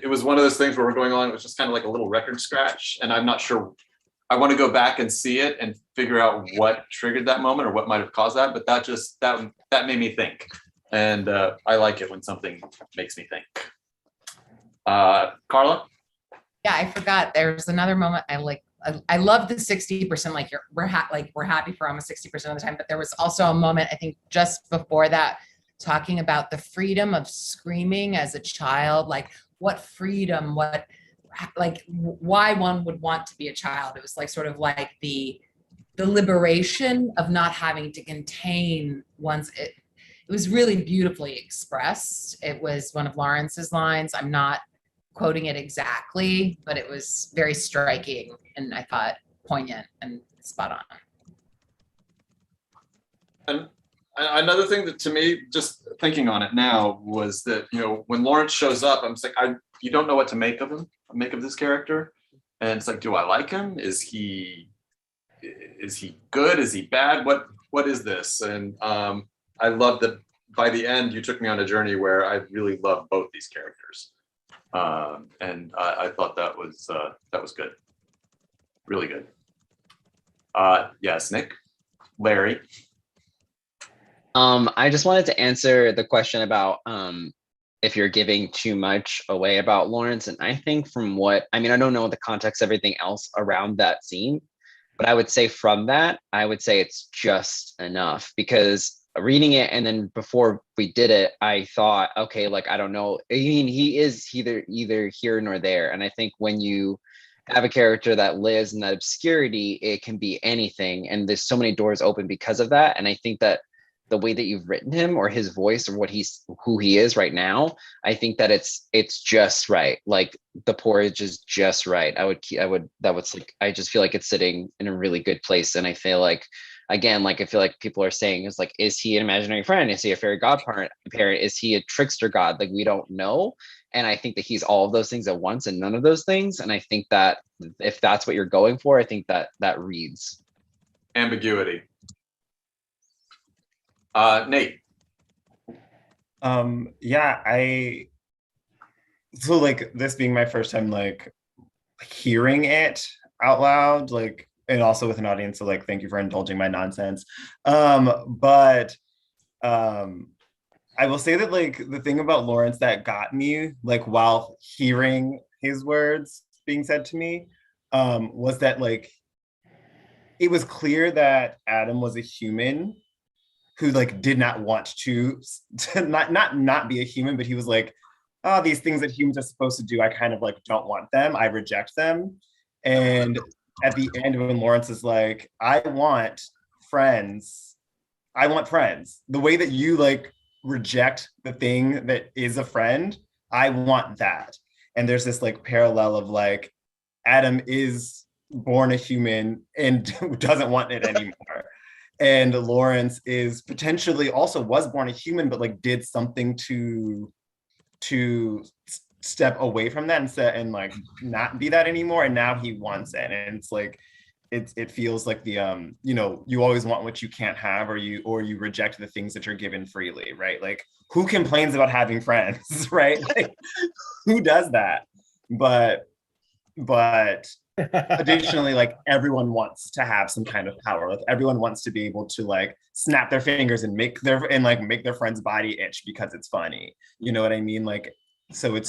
B: was one of those things where we're going on, it was just kind of like a little record scratch. And I'm not sure, I want to go back and see it and figure out what triggered that moment or what might have caused that. But that made me think. And I like it when something makes me think. Carla?
L: Yeah, I forgot. There's another moment I like. I love the 60%. Like we're happy for almost 60% of the time. But there was also a moment, I think, just before that, talking about the freedom of screaming as a child. Like what freedom, why one would want to be a child. It was like sort of like the liberation of not having to contain one's. It was really beautifully expressed. It was one of Lawrence's lines. I'm not quoting it exactly, but it was very striking and I thought poignant and spot on.
B: And another thing that to me, just thinking on it now, was that, when Lawrence shows up, I'm just like, you don't know what to make of him, make of this character. And it's like, do I like him? Is he good? Is he bad? What is this? And I love that by the end, you took me on a journey where I really love both these characters. And I thought that was good. Really good. Yes, Nick, Larry.
O: I just wanted to answer the question about if you're giving too much away about Lawrence. And I think I don't know the context, everything else around that scene, but I would say from that, I would say it's just enough, because reading it and then before we did it, I thought, okay, I don't know. I mean, he is either here nor there. And I think when you have a character that lives in that obscurity, it can be anything. And there's so many doors open because of that. And I think that the way that you've written him or his voice or who he is right now, I think that it's just right. Like the porridge is just right. I just feel like it's sitting in a really good place. And I feel like, again, I feel like people are saying is is he an imaginary friend? Is he a fairy godparent? Is he a trickster god? We don't know. And I think that he's all of those things at once and none of those things. And I think that if that's what you're going for, I think that reads.
B: Ambiguity. Nate.
M: This being my first time hearing it out loud, and also with an audience, so thank you for indulging my nonsense. But I will say that the thing about Lawrence that got me while hearing his words being said to me was that it was clear that Adam was a human who did not want to not be a human, but he was oh, these things that humans are supposed to do, I kind of don't want them, I reject them. And at the end when Lawrence is I want friends, the way that you reject the thing that is a friend, I want that. And there's this parallel of Adam is born a human and doesn't want it anymore. And Lawrence is potentially also was born a human, but did something to step away from that and not be that anymore. And now he wants it. And it's it feels like the you always want what you can't have, or you reject the things that you're given freely, right? Who complains about having friends, right? Who does that? But additionally, everyone wants to have some kind of power. Everyone wants to be able to snap their fingers and make their friend's body itch because it's funny. You know what I mean? So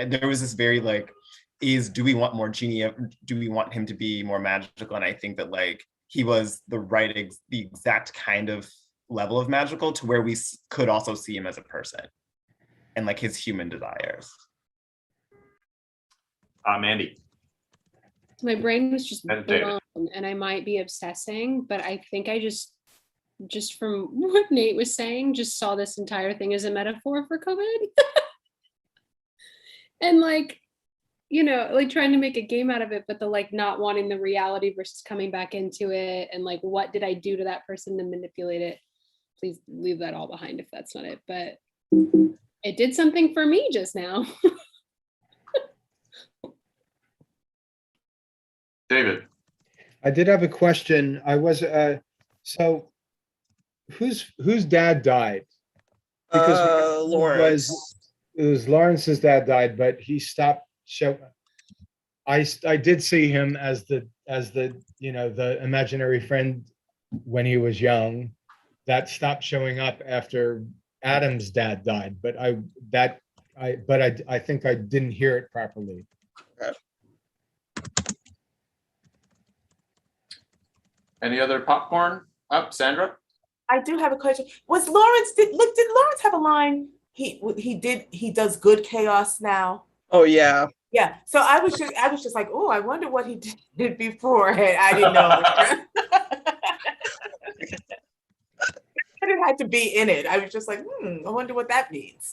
M: there was this very do we want more genie? Do we want him to be more magical? And I think that he was the exact kind of level of magical to where we could also see him as a person and like his human desires.
B: Mandy.
K: My brain was just
B: And David.
K: blown, and I might be obsessing, but I think I just from what Nate was saying, just saw this entire thing as a metaphor for COVID. And like, you know, like trying to make a game out of it, but the like not wanting the reality versus coming back into it, and like, what did I do to that person to manipulate it? Please leave that all behind if that's not it, but it did something for me just now.
B: David.
C: I did have a question. I was so whose dad died? Because
N: Lawrence.
C: it was Lawrence's dad died, but he stopped show. I did see him as the you know, the imaginary friend when he was young. That stopped showing up after Adam's dad died, but I think I didn't hear it properly.
B: Any other popcorn? Up, Sandra?
F: I do have a question. Was Lawrence, did Lawrence have a line? He does good chaos now.
N: Oh yeah.
F: Yeah. So I was just like, oh, I wonder what he did before. I didn't know. I didn't have to be in it. I was just like, I wonder what that means.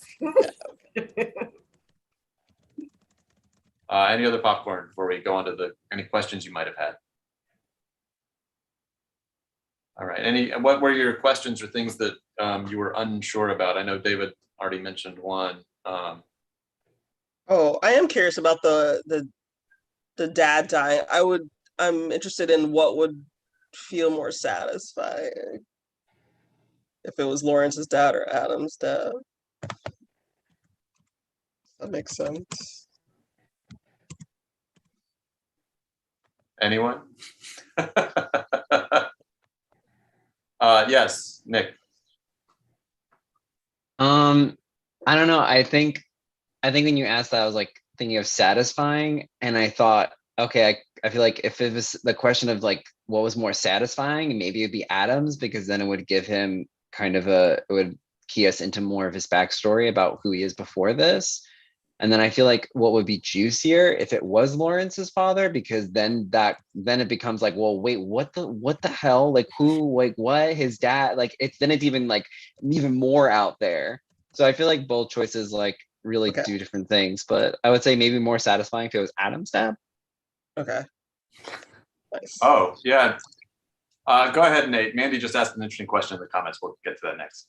B: Any other popcorn before we go on to any questions you might have had? All right. What were your questions or things that you were unsure about? I know David already mentioned one.
N: Oh, I am curious about the dad dying. I'm interested in what would feel more satisfying. If it was Lawrence's dad or Adam's dad. That makes sense.
B: Anyone? Yes, Nick.
O: I don't know. I think when you asked that, I was like thinking of satisfying, and I thought, okay, I feel like if it was the question of like what was more satisfying, maybe it'd be Adam's, because then it would give him kind of it would key us into more of his backstory about who he is before this. And then I feel like what would be juicier if it was Lawrence's father, because then it becomes like, well, wait, what the hell? Like who, like what? His dad, like it's even more out there. So I feel like both choices like really do different things, but I would say maybe more satisfying if it was Adam's dad.
N: Okay. Nice.
B: Oh, yeah. Go ahead, Nate. Mandy just asked an interesting question in the comments. We'll get to that next.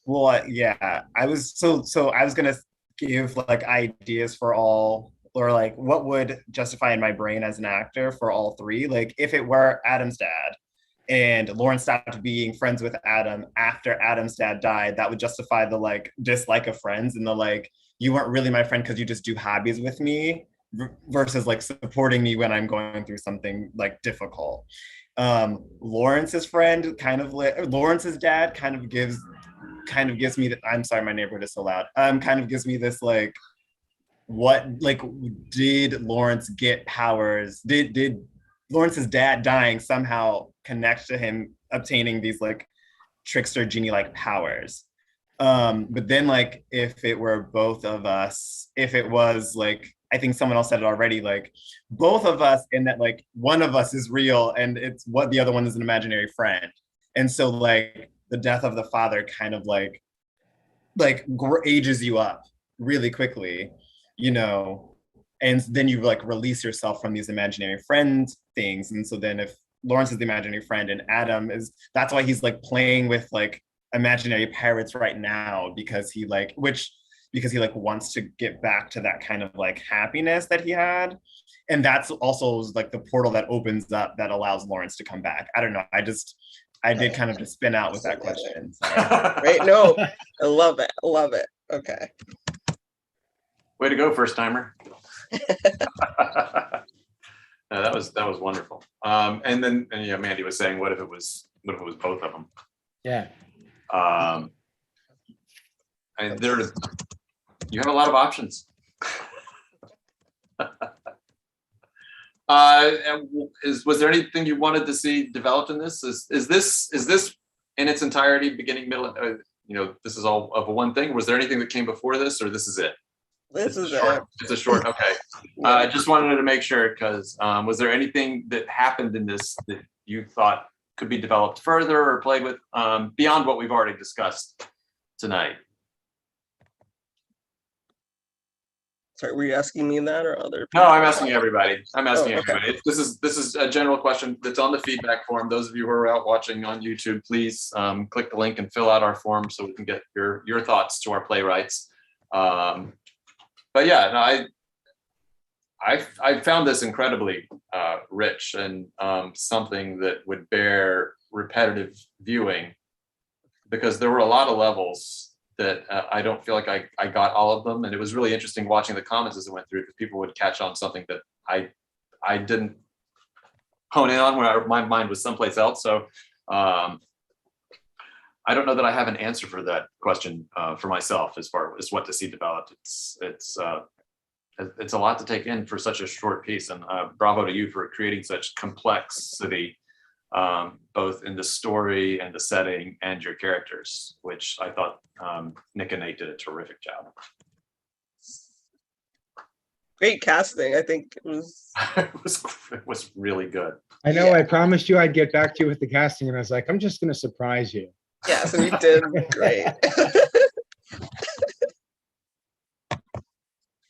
M: Well, yeah, I was gonna give like ideas for all, or like what would justify in my brain as an actor for all three. Like if it were Adam's dad and Lawrence stopped being friends with Adam after Adam's dad died, that would justify the like dislike of friends and the like, you weren't really my friend because you just do hobbies with me, versus like supporting me when I'm going through something like difficult. Lawrence's dad kind of gives me I'm sorry, my neighborhood is so loud. Kind of gives me this like, what, like, did Lawrence get powers? Did Lawrence's dad dying somehow connect to him obtaining these like trickster genie-like powers? But then like, if it were both of us, if it was like, I think someone else said it already, like both of us, in that like one of us is real and it's what the other one is an imaginary friend. And so like the death of the father kind of like ages you up really quickly, you know, and then you like release yourself from these imaginary friend things. And so then if Lawrence is the imaginary friend and Adam is, that's why he's like playing with like imaginary pirates right now, because he wants to get back to that kind of like happiness that he had. And that's also like the portal that opens up that allows Lawrence to come back. I don't know. I did kind of just spin out with that question.
N: Right? No, I love it. Love it. Okay.
B: Way to go, first timer. No, that was wonderful. And Mandy was saying, what if it was both of them?
C: Yeah.
B: And you have a lot of options. Was there anything you wanted to see developed in this? Is this in its entirety, beginning, middle? This is all of one thing. Was there anything that came before this, or this is it?
N: This is
B: short.
N: it.
B: It's a short. Okay. I just wanted to make sure, because was there anything that happened in this that you thought could be developed further or played with beyond what we've already discussed tonight?
N: Sorry, were you asking me that or other people?
B: No, I'm asking everybody.
N: Okay.
B: Everybody. This is a general question that's on the feedback form. Those of you who are out watching on YouTube, please click the link and fill out our form so we can get your thoughts to our playwrights. But yeah, no, I found this incredibly rich and something that would bear repetitive viewing, because there were a lot of levels that I don't feel like I got all of them. And it was really interesting watching the comments as it went through, because people would catch on something that I didn't hone in on when my mind was someplace else. So I don't know that I have an answer for that question for myself as far as what to see developed. It's a lot to take in for such a short piece, and bravo to you for creating such complexity, both in the story and the setting and your characters, which I thought Nick and Nate did a terrific job.
N: Great casting. I think it was
B: it was really good.
C: I know. I promised you I'd get back to you with the casting, and I was like, I'm just going to surprise you.
N: Yes, and you did great.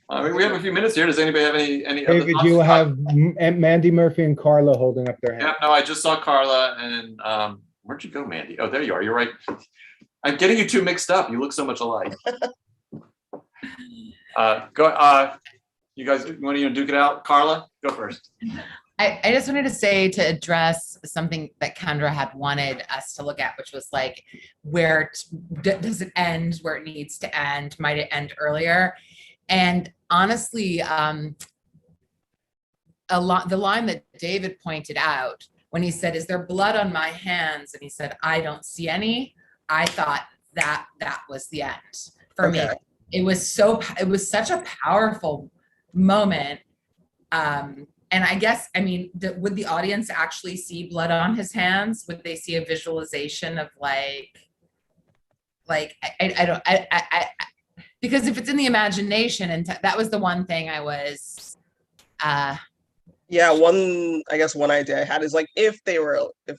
B: I mean, we have a few minutes here. Does anybody have any other
C: David,
B: thoughts?
C: you have Mandy Murphy and Carla holding up their hands.
B: Yeah, no, I just saw Carla, and where'd you go, Mandy? Oh, there you are. You're right. I'm getting you two mixed up. You look so much alike. You guys want to duke it out? Carla, go first.
L: I just wanted to say, to address something that Kendra had wanted us to look at, which was like, where does it end, where it needs to end? Might it end earlier? And honestly, the line that David pointed out when he said, "Is there blood on my hands?" and he said, "I don't see any," I thought that was the end for me. It was such a powerful moment. And I guess, I mean, would the audience actually see blood on his hands? Would they see a visualization of I don't, because if it's in the imagination, and that was the one thing I was,
N: yeah, one idea I had is like, if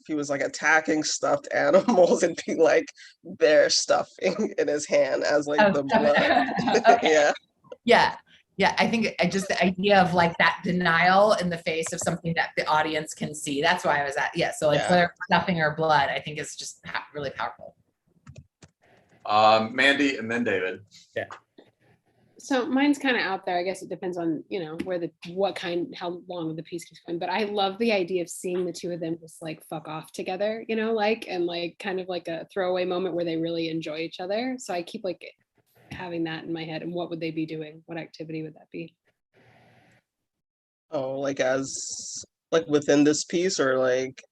N: he was like attacking stuffed animals, it'd be like their stuffing in his hand as like the blood.
L: Yeah, I think just the idea of like that denial in the face of something that the audience can see. That's why I was at, whether it's stuffing or blood, I think it's just really powerful.
B: Mandy and then David.
C: Yeah.
K: So mine's kind of out there. I guess it depends on, how long the piece keeps going. But I love the idea of seeing the two of them just like fuck off together, and kind of like a throwaway moment where they really enjoy each other. So I keep like having that in my head. And what would they be doing? What activity would that be?
N: Oh, within this piece, or like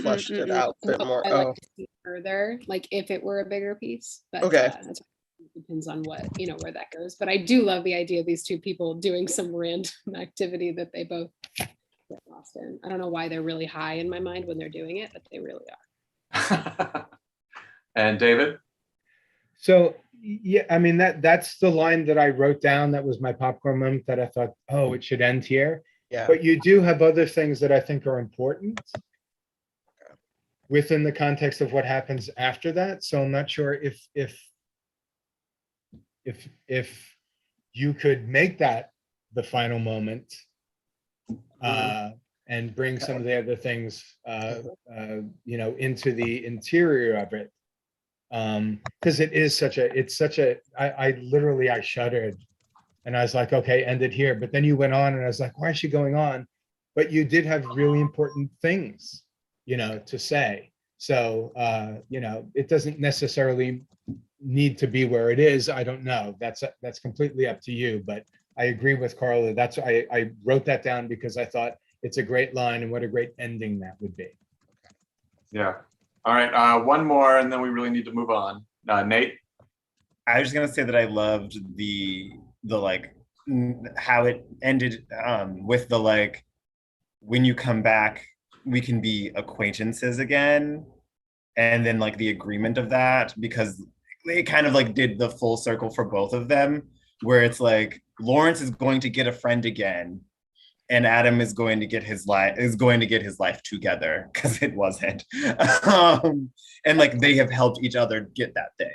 N: fleshed it out a bit more.
K: I like to see further, like if it were a bigger piece. But
N: okay.
K: That's depends on what, where that goes. But I do love the idea of these two people doing some random activity that they both get lost in. I don't know why they're really high in my mind when they're doing it, but they really are.
B: And David?
C: So, yeah, I mean, that's the line that I wrote down. That was my popcorn moment that I thought, oh, it should end here.
N: Yeah.
C: But you do have other things that I think are important within the context of what happens after that. So I'm not sure if you could make that the final moment and bring some of the other things, into the interior of it. Because I literally shuddered and I was like, okay, end it here. But then you went on and I was like, why is she going on? But you did have really important things, to say. So, it doesn't necessarily need to be where it is. I don't know. That's completely up to you. But I agree with Carla. That's why I wrote that down, because I thought it's a great line and what a great ending that would be.
B: Yeah. All right. One more, and then we really need to move on. Nate?
M: I was just gonna say that I loved the like how it ended with the like when you come back, we can be acquaintances again. And then like the agreement of that, because it kind of like did the full circle for both of them, where it's like Lawrence is going to get a friend again, and Adam is going to get his life together, because it wasn't. And like they have helped each other get that thing.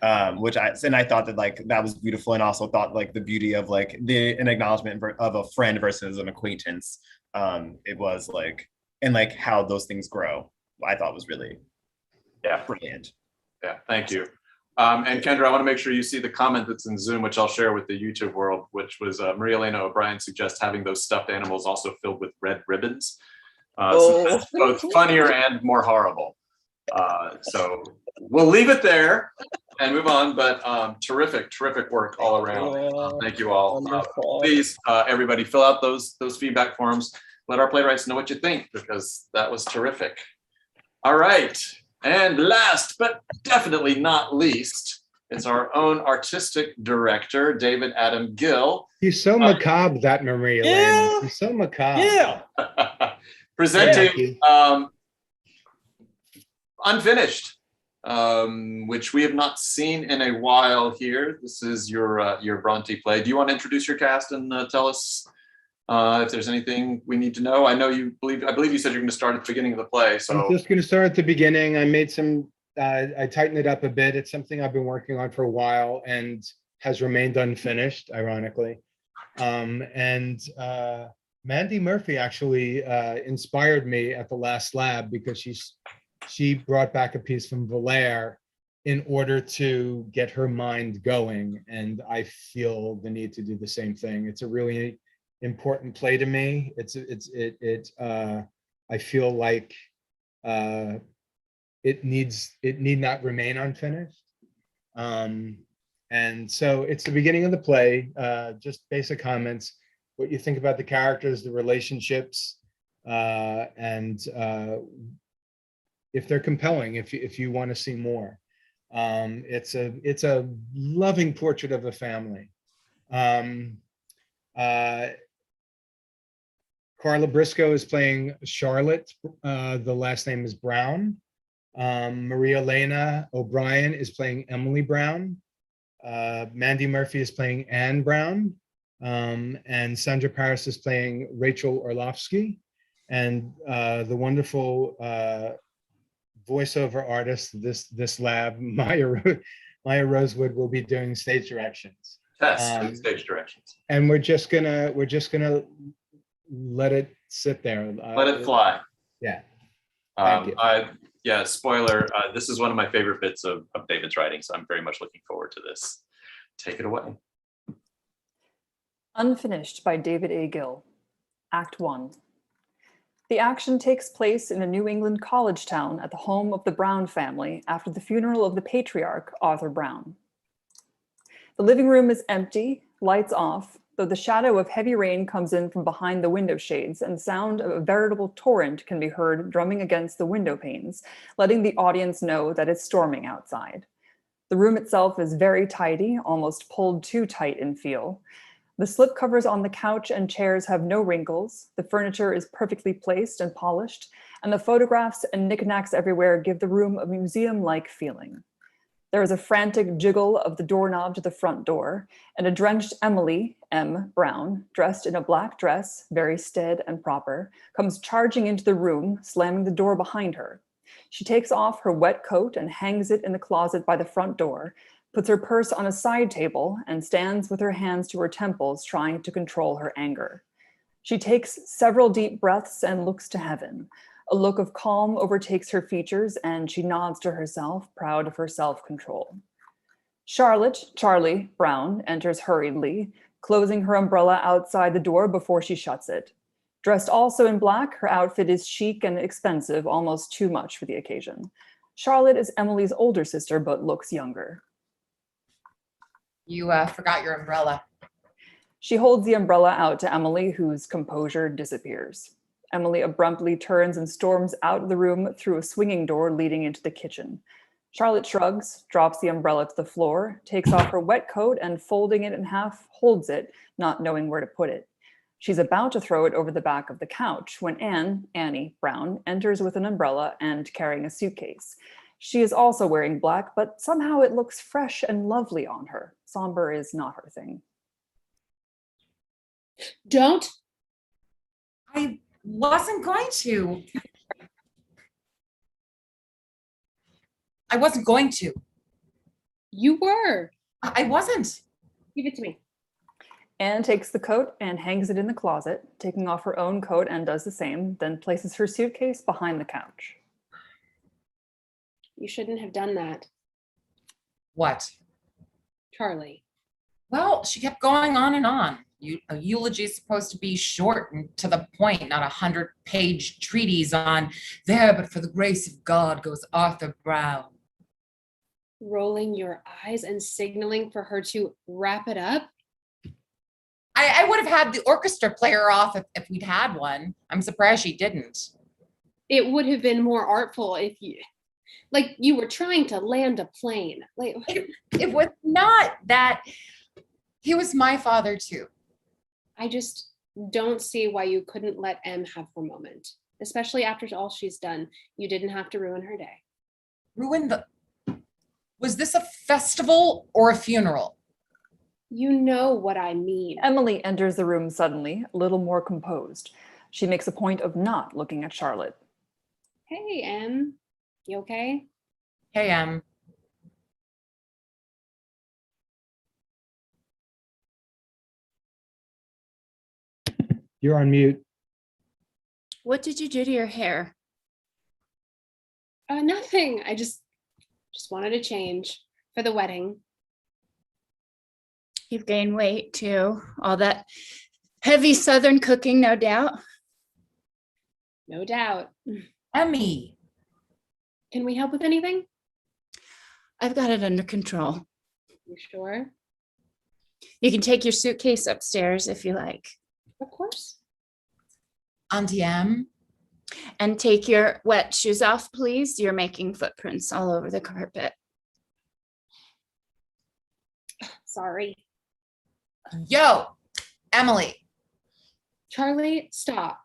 M: I thought that like that was beautiful, and also thought like the beauty of like an acknowledgement of a friend versus an acquaintance. It was like, and like how those things grow, I thought was really brilliant.
B: Yeah, thank you. And Kendra, I want to make sure you see the comment that's in Zoom, which I'll share with the YouTube world, which was Maria Elena O'Brien suggests having those stuffed animals also filled with red ribbons. So that's both funnier and more horrible. So we'll leave it there and move on, but terrific work all around. Thank you all. Please, everybody, fill out those feedback forms. Let our playwrights know what you think, because that was terrific. All right. And last, but definitely not least, is our own artistic director, David Adam Gill.
C: He's so macabre, that Maria.
B: Yeah.
C: He's so macabre.
B: Yeah. Presenting Unfinished, which we have not seen in a while here. This is your Bronte play. Do you want to introduce your cast and tell us if there's anything we need to know? I believe you said you're going to start at the beginning of the play. So
C: I'm just going to start at the beginning. I made some, I tightened it up a bit. It's something I've been working on for a while and has remained unfinished, ironically. Mandy Murphy actually inspired me at the last lab, because she brought back a piece from Valère in order to get her mind going. And I feel the need to do the same thing. It's a really important play to me. I feel like it need not remain unfinished. And so it's the beginning of the play, just basic comments, what you think about the characters, the relationships, and if they're compelling, if you want to see more. It's a loving portrait of a family. Carla Briscoe is playing Charlotte. The last name is Brown. Maria Elena O'Brien is playing Emily Brown. Mandy Murphy is playing Anne Brown. And Sandra Paris is playing Rachel Orlovsky. And the wonderful voiceover artist, this lab, Maya Rosewood, will be doing stage directions.
B: Stage directions.
C: And we're just gonna let it sit there.
B: Let it fly.
C: Yeah.
B: Yeah, spoiler, this is one of my favorite bits of David's writing, so I'm very much looking forward to this. Take it away.
H: Unfinished by David A. Gill. Act 1. The action takes place in a New England college town at the home of the Brown family after the funeral of the patriarch, Arthur Brown. The living room is empty, lights off, though the shadow of heavy rain comes in from behind the window shades and sound of a veritable torrent can be heard drumming against the window panes, letting the audience know that it's storming outside. The room itself is very tidy, almost pulled too tight in feel. The slipcovers on the couch and chairs have no wrinkles, the furniture is perfectly placed and polished, and the photographs and knickknacks everywhere give the room a museum-like feeling. There is a frantic jiggle of the doorknob to the front door, and a drenched Emily, M. Brown, dressed in a black dress, very staid and proper, comes charging into the room, slamming the door behind her. She takes off her wet coat and hangs it in the closet by the front door, puts her purse on a side table, and stands with her hands to her temples, trying to control her anger. She takes several deep breaths and looks to heaven. A look of calm overtakes her features, and she nods to herself, proud of her self-control. Charlie Brown, enters hurriedly, closing her umbrella outside the door before she shuts it. Dressed also in black, her outfit is chic and expensive, almost too much for the occasion. Charlotte is Emily's older sister, but looks younger.
L: You forgot your umbrella.
H: She holds the umbrella out to Emily, whose composure disappears. Emily abruptly turns and storms out of the room through a swinging door leading into the kitchen. Charlotte shrugs, drops the umbrella to the floor, takes off her wet coat, and folding it in half, holds it, not knowing where to put it. She's about to throw it over the back of the couch when Annie Brown, enters with an umbrella and carrying a suitcase. She is also wearing black, but somehow it looks fresh and lovely on her. Somber is not her thing.
G: Don't.
L: I wasn't going to. I wasn't going to.
G: You were.
L: I wasn't.
G: Give it to me.
H: Anne takes the coat and hangs it in the closet, taking off her own coat and does the same, then places her suitcase behind the couch.
G: You shouldn't have done that.
L: What?
G: Charlie.
L: Well, she kept going on and on. A eulogy is supposed to be short and to the point, not 100-page treatise on there, but for the grace of God goes Arthur Brown.
G: Rolling your eyes and signaling for her to wrap it up?
L: I would have had the orchestra player off if we'd had one. I'm surprised she didn't.
G: It would have been more artful if you were trying to land a plane. Like
L: it was not that. He was my father too.
G: I just don't see why you couldn't let Em have her moment, especially after all she's done. You didn't have to ruin her day.
L: Was this a festival or a funeral?
G: You know what I mean.
H: Emily enters the room suddenly, a little more composed. She makes a point of not looking at Charlotte.
G: Hey, Em. You okay?
L: Hey, Em.
C: You're on mute.
E: What did you do to your hair?
G: Nothing. I just wanted a change for the wedding.
E: You've gained weight too. All that heavy Southern cooking, no doubt.
G: No doubt.
L: Emmy.
G: Can we help with anything?
E: I've got it under control.
G: You sure?
E: You can take your suitcase upstairs if you like.
G: Of course.
L: Auntie Em.
E: And take your wet shoes off, please. You're making footprints all over the carpet.
G: Sorry.
L: Yo, Emily.
G: Charlie, stop.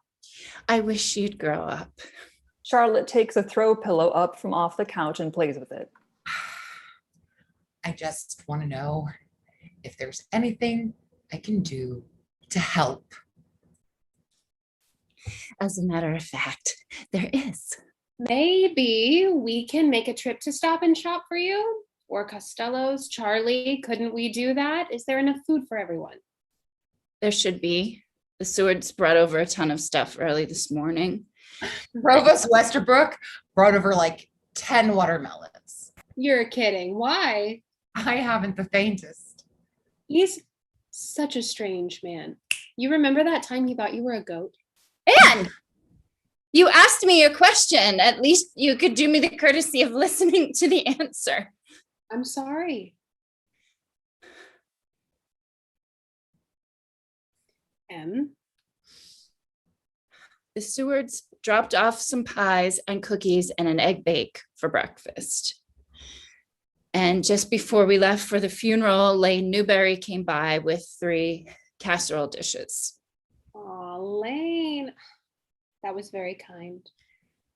E: I wish you'd grow up.
H: Charlotte takes a throw pillow up from off the couch and plays with it.
L: I just want to know if there's anything I can do to help.
E: As a matter of fact, there is.
G: Maybe we can make a trip to Stop and Shop for you? Or Costello's. Charlie, couldn't we do that? Is there enough food for everyone?
E: There should be. The Sewards brought over a ton of stuff early this morning.
L: Provost Westerbrook brought over like 10 watermelons.
G: You're kidding. Why?
L: I haven't the faintest.
G: He's such a strange man. You remember that time he thought you were a goat?
E: And you asked me a question. At least you could do me the courtesy of listening to the answer.
G: I'm sorry. Em?
E: The Sewards dropped off some pies and cookies and an egg bake for breakfast. And just before we left for the funeral, Lane Newberry came by with 3 casserole dishes.
G: Aw, Lane. That was very kind.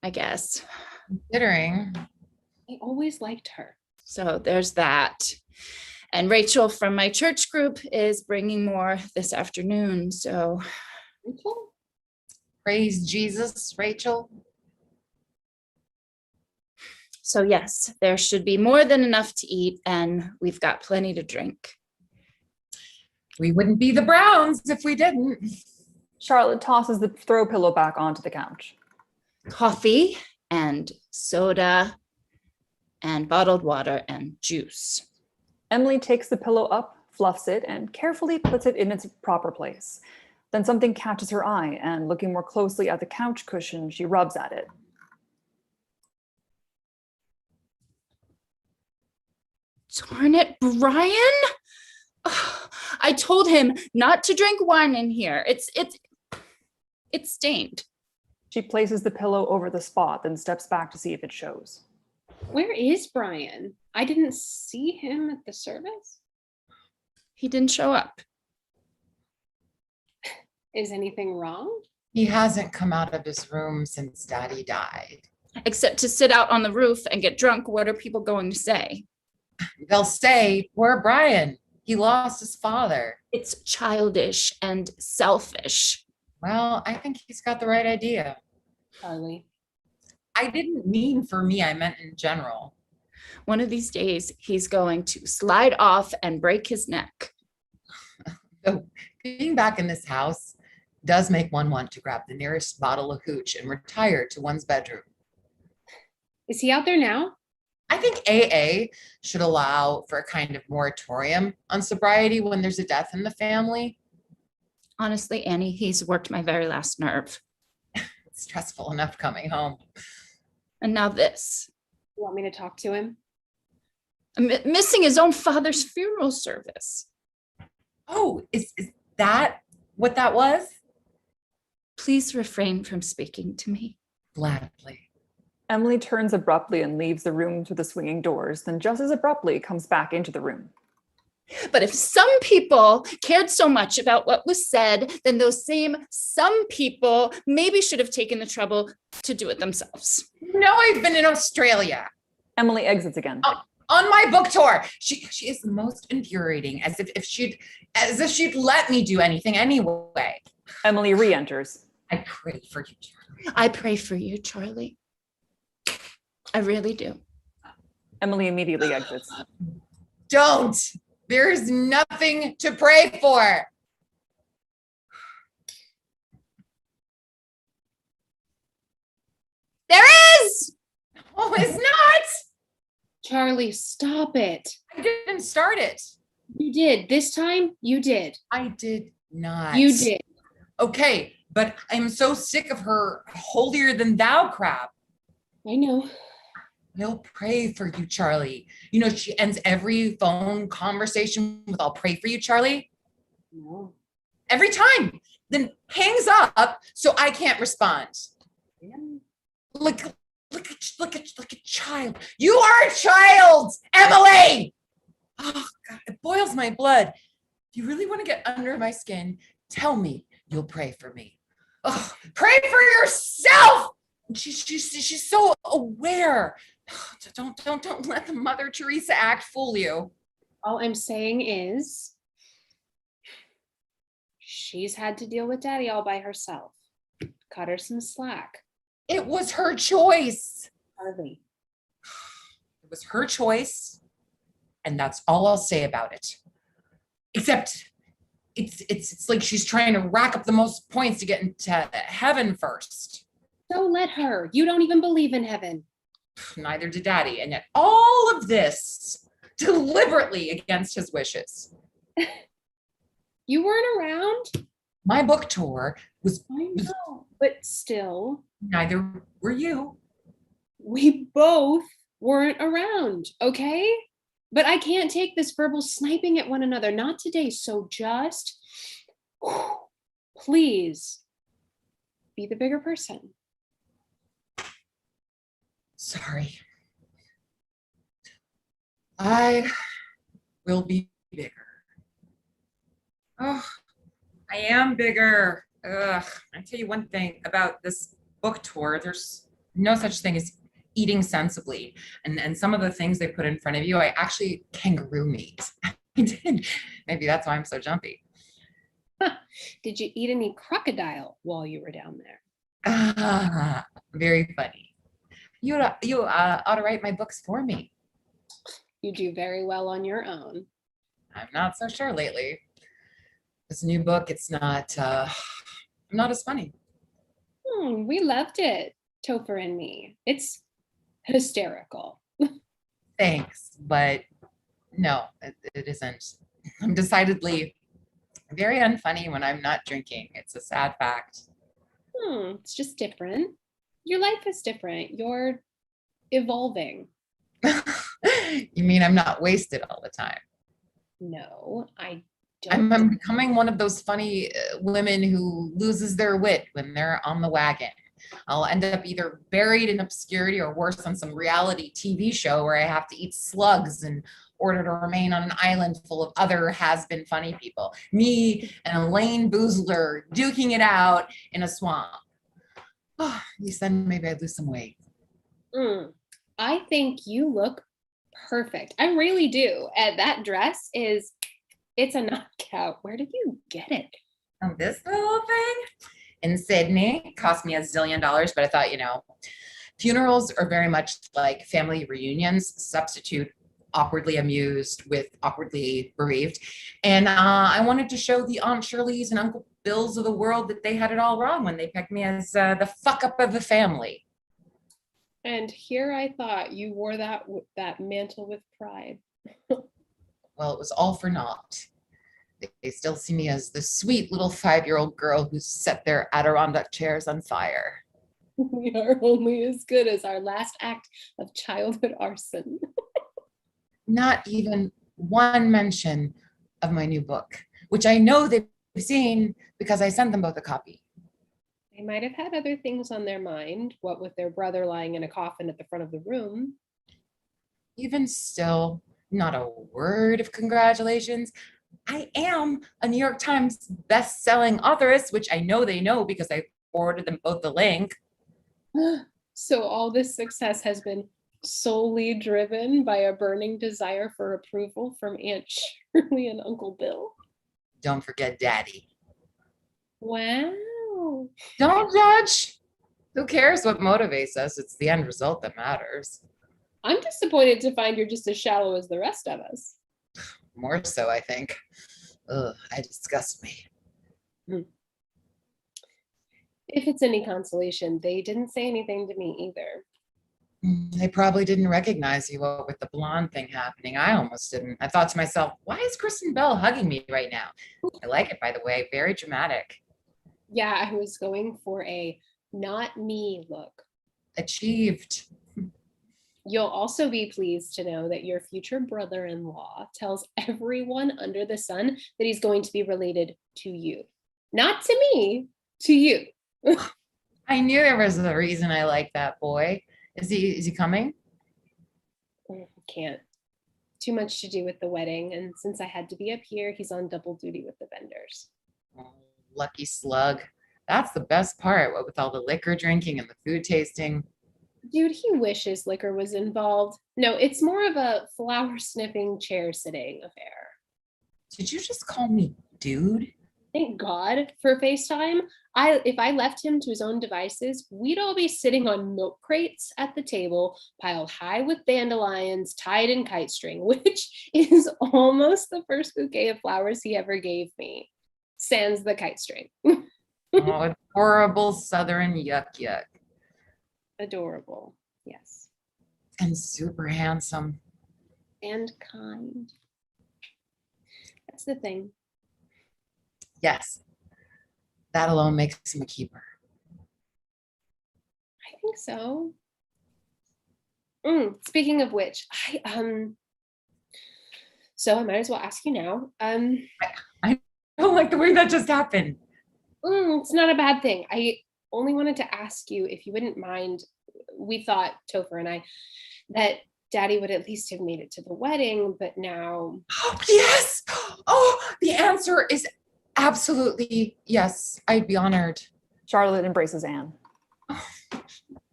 E: I guess.
L: Considering.
G: I always liked her.
E: So there's that. And Rachel from my church group is bringing more this afternoon. So
G: Rachel?
L: Praise Jesus, Rachel.
E: So yes, there should be more than enough to eat, and we've got plenty to drink.
L: We wouldn't be the Browns if we didn't.
H: Charlotte tosses the throw pillow back onto the couch.
E: Coffee and soda and bottled water and juice.
H: Emily takes the pillow up, fluffs it, and carefully puts it in its proper place. Then something catches her eye, and looking more closely at the couch cushion, she rubs at it.
E: Darn it, Brian! Oh, I told him not to drink wine in here. It's stained.
H: She places the pillow over the spot, then steps back to see if it shows.
G: Where is Brian? I didn't see him at the service.
E: He didn't show up.
K: Is anything wrong?
L: He hasn't come out of his room since Daddy died.
E: Except to sit out on the roof and get drunk. What are people going to say?
L: They'll say, poor Brian, he lost his father.
E: It's childish and selfish.
L: Well, I think he's got the right idea.
K: Charlie.
L: I didn't mean for me, I meant in general.
E: One of these days, he's going to slide off and break his neck.
L: So being back in this house does make one want to grab the nearest bottle of hooch and retire to one's bedroom.
K: Is he out there now?
L: I think AA should allow for a kind of moratorium on sobriety when there's a death in the family.
E: Honestly, Annie, he's worked my very last nerve.
L: It's stressful enough coming home.
E: And now this.
K: You want me to talk to him?
E: Missing his own father's funeral service.
L: Oh, is that what that was?
E: Please refrain from speaking to me.
L: Gladly.
H: Emily turns abruptly and leaves the room through the swinging doors, then just as abruptly comes back into the room.
E: But if some people cared so much about what was said, then those same some people maybe should have taken the trouble to do it themselves.
L: No, I've been in Australia.
H: Emily exits again.
L: On my book tour. She is the most infuriating, as if she'd let me do anything anyway.
H: Emily re-enters.
L: I pray for you, Charlie.
E: I pray for you, Charlie. I really do.
H: Emily immediately exits.
L: Don't. There's nothing to pray for.
E: There is!
L: Oh, it's not.
K: Charlie, stop it.
L: I didn't start it.
K: You did. This time, you did.
L: I did not.
K: You did.
L: Okay, but I'm so sick of her holier than thou crap.
K: I know.
L: I'll pray for you, Charlie. You know, she ends every phone conversation with, I'll pray for you, Charlie.
K: No.
L: Every time. Then hangs up so I can't respond.
K: Yeah.
L: Look at child. You are a child, Emily. Oh God, it boils my blood. If you really want to get under my skin, tell me you'll pray for me. Oh, pray for yourself. She's so aware. Don't let the Mother Teresa act fool you.
K: All I'm saying is she's had to deal with Daddy all by herself. Cut her some slack.
L: It was her choice.
K: Charlie.
L: It was her choice, and that's all I'll say about it. Except it's like she's trying to rack up the most points to get into heaven first.
K: Don't let her. You don't even believe in heaven.
L: Neither did Daddy, and yet all of this deliberately against his wishes.
K: You weren't around.
L: My book tour was.
K: I know, but still.
L: Neither were you.
K: We both weren't around, okay? But I can't take this verbal sniping at one another. Not today. So just, please, be the bigger person.
L: Sorry. I will be bigger. Oh, I am bigger. Ugh. I tell you one thing about this book tour, there's no such thing as eating sensibly. And some of the things they put in front of you, I actually kangaroo meat. I did. Maybe that's why I'm so jumpy.
K: Huh. Did you eat any crocodile while you were down there?
L: Ah, very funny. You ought to write my books for me.
K: You do very well on your own.
L: I'm not so sure lately. This new book, it's not, I'm not as funny.
K: We loved it, Topher and me. It's hysterical.
L: Thanks, but no, it isn't. I'm decidedly very unfunny when I'm not drinking. It's a sad fact.
K: It's just different. Your life is different. You're evolving.
L: You mean I'm not wasted all the time?
K: No, I don't.
L: I'm becoming one of those funny women who loses their wit when they're on the wagon. I'll end up either buried in obscurity or worse on some reality TV show where I have to eat slugs and order to remain on an island full of other has-been funny people. Me and Elaine Boozler duking it out in a swamp. Oh, at least then maybe I'd lose some weight.
K: I think you look perfect. I really do. And that dress it's a knockout. Where did you get it?
L: This little thing in Sydney cost me $1 zillion, but I thought, funerals are very much like family reunions. Substitute awkwardly amused with awkwardly bereaved. And I wanted to show the Aunt Shirleys and Uncle Bills of the world that they had it all wrong when they picked me as the fuck up of the family.
K: And here I thought you wore that mantle with pride.
L: Well, it was all for naught. They still see me as the sweet little 5-year-old girl who set their Adirondack chairs on fire.
K: We are only as good as our last act of childhood arson.
L: Not even one mention of my new book, which I know they've seen because I sent them both a copy.
K: They might have had other things on their mind, what with their brother lying in a coffin at the front of the room.
L: Even still, not a word of congratulations. I am a New York Times best-selling authoress, which I know they know because I forwarded them both the link.
K: So all this success has been solely driven by a burning desire for approval from Aunt Shirley and Uncle Bill.
L: Don't forget Daddy.
K: Wow.
L: Don't judge. Who cares what motivates us? It's the end result that matters.
K: I'm disappointed to find you're just as shallow as the rest of us.
L: More so, I think. Ugh, I disgust me.
K: If it's any consolation, they didn't say anything to me either.
L: They probably didn't recognize you with the blonde thing happening. I almost didn't. I thought to myself, why is Kristen Bell hugging me right now? I like it, by the way. Very dramatic.
K: Yeah, I was going for a not me look.
L: Achieved.
K: You'll also be pleased to know that your future brother-in-law tells everyone under the sun that he's going to be related to you. Not to me, to you.
L: I knew there was a reason I liked that boy. Is he coming?
K: Can't. Too much to do with the wedding, and since I had to be up here, he's on double duty with the vendors.
L: Oh, lucky slug. That's the best part, what with all the liquor drinking and the food tasting.
K: Dude, he wishes liquor was involved. No, it's more of a flower sniffing, chair sitting affair.
L: Did you just call me dude?
K: Thank God for FaceTime. If I left him to his own devices, we'd all be sitting on milk crates at the table, piled high with dandelions, tied in kite string, which is almost the first bouquet of flowers he ever gave me. Sans the kite string.
L: Oh, adorable Southern yuck.
K: Adorable, yes.
L: And super handsome.
K: And kind. That's the thing.
L: Yes. That alone makes him a keeper.
K: I think so. Speaking of which, so I might as well ask you now.
L: I don't like the way that just happened.
K: It's not a bad thing. I only wanted to ask you if you wouldn't mind. We thought, Topher and I, that Daddy would at least have made it to the wedding, but now.
L: Oh, yes. Oh, the answer is absolutely yes. I'd be honored.
H: Charlotte embraces Anne.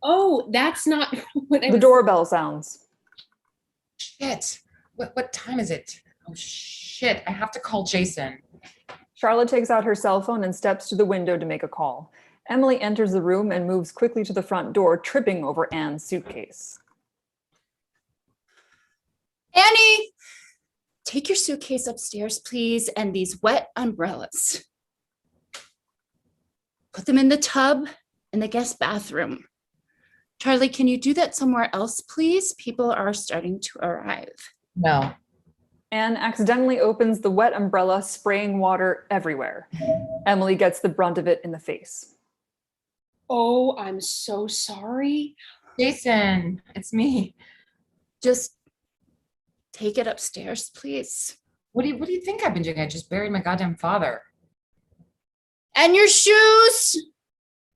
K: Oh, that's not what
H: The doorbell sounds.
L: Shit. What time is it? Oh, shit. I have to call Jason.
H: Charlotte takes out her cell phone and steps to the window to make a call. Emily enters the room and moves quickly to the front door, tripping over Anne's suitcase.
E: Annie, take your suitcase upstairs, please, and these wet umbrellas. Put them in the tub in the guest bathroom. Charlie, can you do that somewhere else, please? People are starting to arrive.
L: No.
H: Anne accidentally opens the wet umbrella, spraying water everywhere. Emily gets the brunt of it in the face.
K: Oh, I'm so sorry.
L: Jason, it's me.
E: Just take it upstairs, please.
L: What do you think I've been doing? I just buried my goddamn father.
E: And your shoes?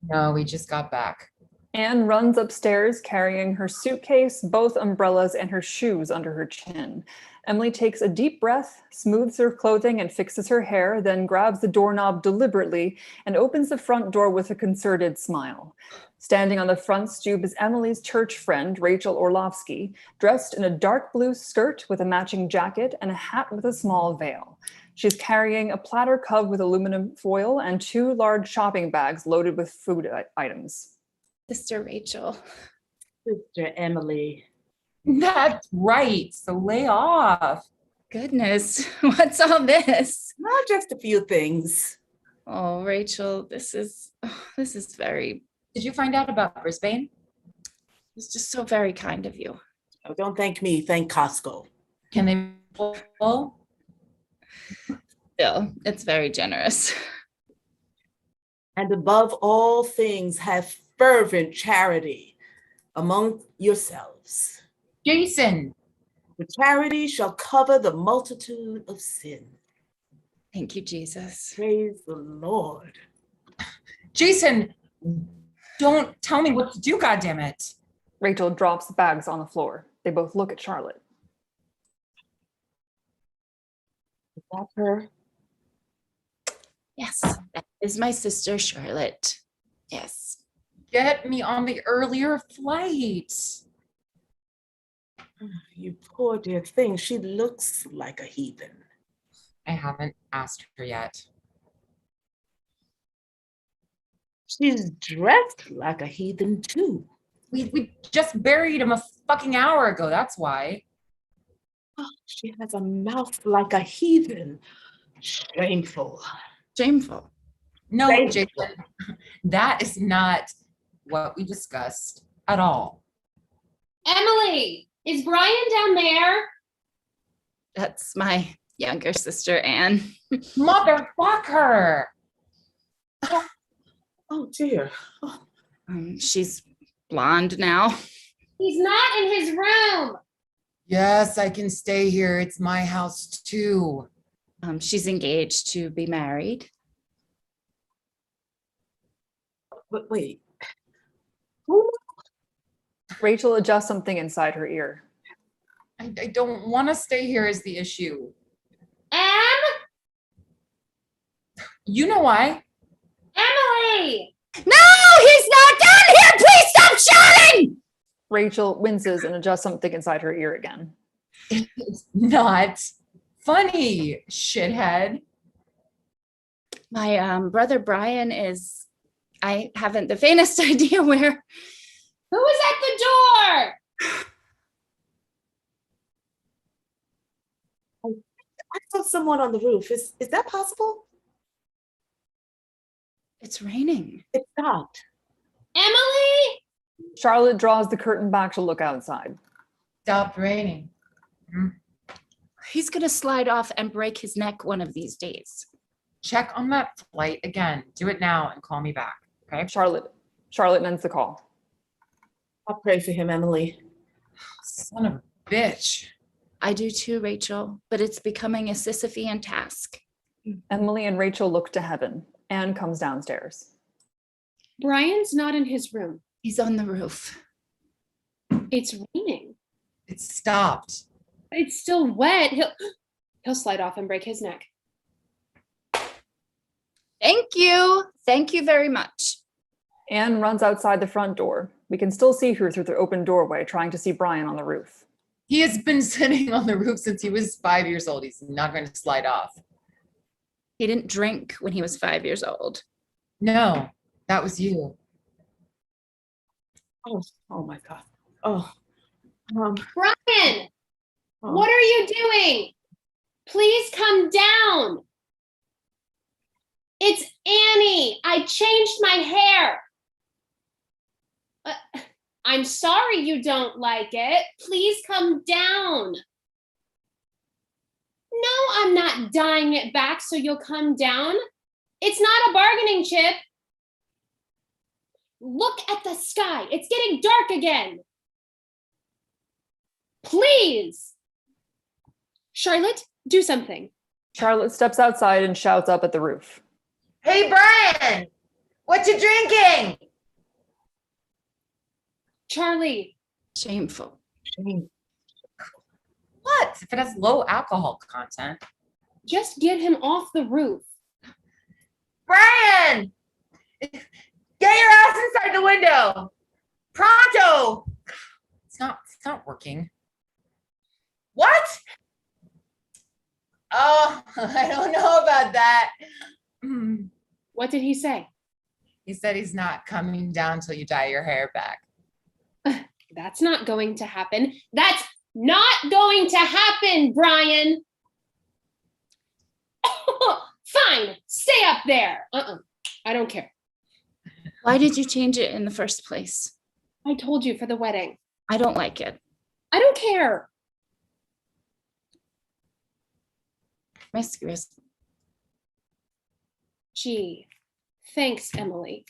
L: No, we just got back.
H: Anne runs upstairs carrying her suitcase, both umbrellas, and her shoes under her chin. Emily takes a deep breath, smooths her clothing and fixes her hair, then grabs the doorknob deliberately and opens the front door with a concerted smile. Standing on the front stoop is Emily's church friend, Rachel Orlovsky, dressed in a dark blue skirt with a matching jacket and a hat with a small veil. She's carrying a platter covered with aluminum foil and 2 large shopping bags loaded with food items.
E: Sister Rachel.
F: Sister Emily.
L: That's right. So lay off.
E: Goodness, what's all this?
F: Not just a few things.
E: Oh, Rachel, this is very,
L: Did you find out about Brisbane?
E: it's just so very kind of you.
F: Oh, don't thank me, thank Costco.
L: Can they pull?
E: Still, it's very generous.
F: And above all things, have fervent charity among yourselves.
L: Jason.
F: The charity shall cover the multitude of sin.
E: Thank you, Jesus.
F: Praise the Lord.
L: Jason, don't tell me what to do, goddammit.
H: Rachel drops the bags on the floor. They both look at Charlotte.
F: Is that her?
E: Yes, that is my sister, Charlotte. Yes.
L: Get me on the earlier flight.
F: You poor dear thing. She looks like a heathen.
L: I haven't asked her yet.
F: She's dressed like a heathen too.
L: We just buried him a fucking hour ago, that's why.
F: Oh, she has a mouth like a heathen. Shameful.
E: Shameful.
L: No,
F: Shameful.
L: Jason, that is not what we discussed at all.
P: Emily, is Brian down there?
E: That's my younger sister, Anne.
L: Motherfucker!
F: Oh dear.
E: She's blonde now.
P: He's not in his room.
L: Yes, I can stay here. It's my house too.
E: She's engaged to be married.
F: But wait. Who?
H: Rachel adjusts something inside her ear.
L: I don't want to stay here is the issue.
P: Em?
L: You know why?
P: Emily!
E: No, he's not down here! Please stop shouting!
H: Rachel winces and adjusts something inside her ear again.
L: It's not funny, shithead.
E: My brother Brian is, I haven't the faintest idea where.
P: Who is at the door?
F: I saw someone on the roof. Is that possible?
E: It's raining.
F: It stopped.
P: Emily?
H: Charlotte draws the curtain back to look outside.
L: Stopped raining.
E: He's gonna slide off and break his neck one of these days.
L: Check on that flight again. Do it now and call me back. Okay.
H: Charlotte ends the call.
F: I'll pray for him, Emily.
L: Son of a bitch.
E: I do too, Rachel, but it's becoming a Sisyphean task.
H: Emily and Rachel look to heaven. Anne comes downstairs.
P: Brian's not in his room.
E: He's on the roof.
P: It's raining.
L: It stopped.
P: It's still wet. He'll slide off and break his neck.
E: Thank you. Thank you very much.
H: Anne runs outside the front door. We can still see her through the open doorway, trying to see Brian on the roof.
L: He has been sitting on the roof since he was 5 years old. He's not going to slide off.
E: He didn't drink when he was 5 years old.
L: No, that was you.
F: Oh my God. Oh.
P: Brian! What are you doing? Please come down. It's Annie. I changed my hair. I'm sorry you don't like it. Please come down. No, I'm not dyeing it back so you'll come down. It's not a bargaining chip. Look at the sky. It's getting dark again. Please. Charlotte, do something.
H: Charlotte steps outside and shouts up at the roof.
L: Hey, Brian, what you drinking?
P: Charlie.
E: Shameful.
L: What? If it has low alcohol content.
P: Just get him off the roof.
F: Brian, get your ass inside the window. Pronto.
L: It's not working.
F: What? Oh, I don't know about that.
P: What did he say?
L: He said he's not coming down till you dye your hair back.
P: That's not going to happen. That's not going to happen, Brian. Fine, stay up there. I don't care.
E: Why did you change it in the first place?
P: I told you for the wedding.
E: I don't like it.
P: I don't care.
E: Promiscuous.
P: Gee, thanks, Emily.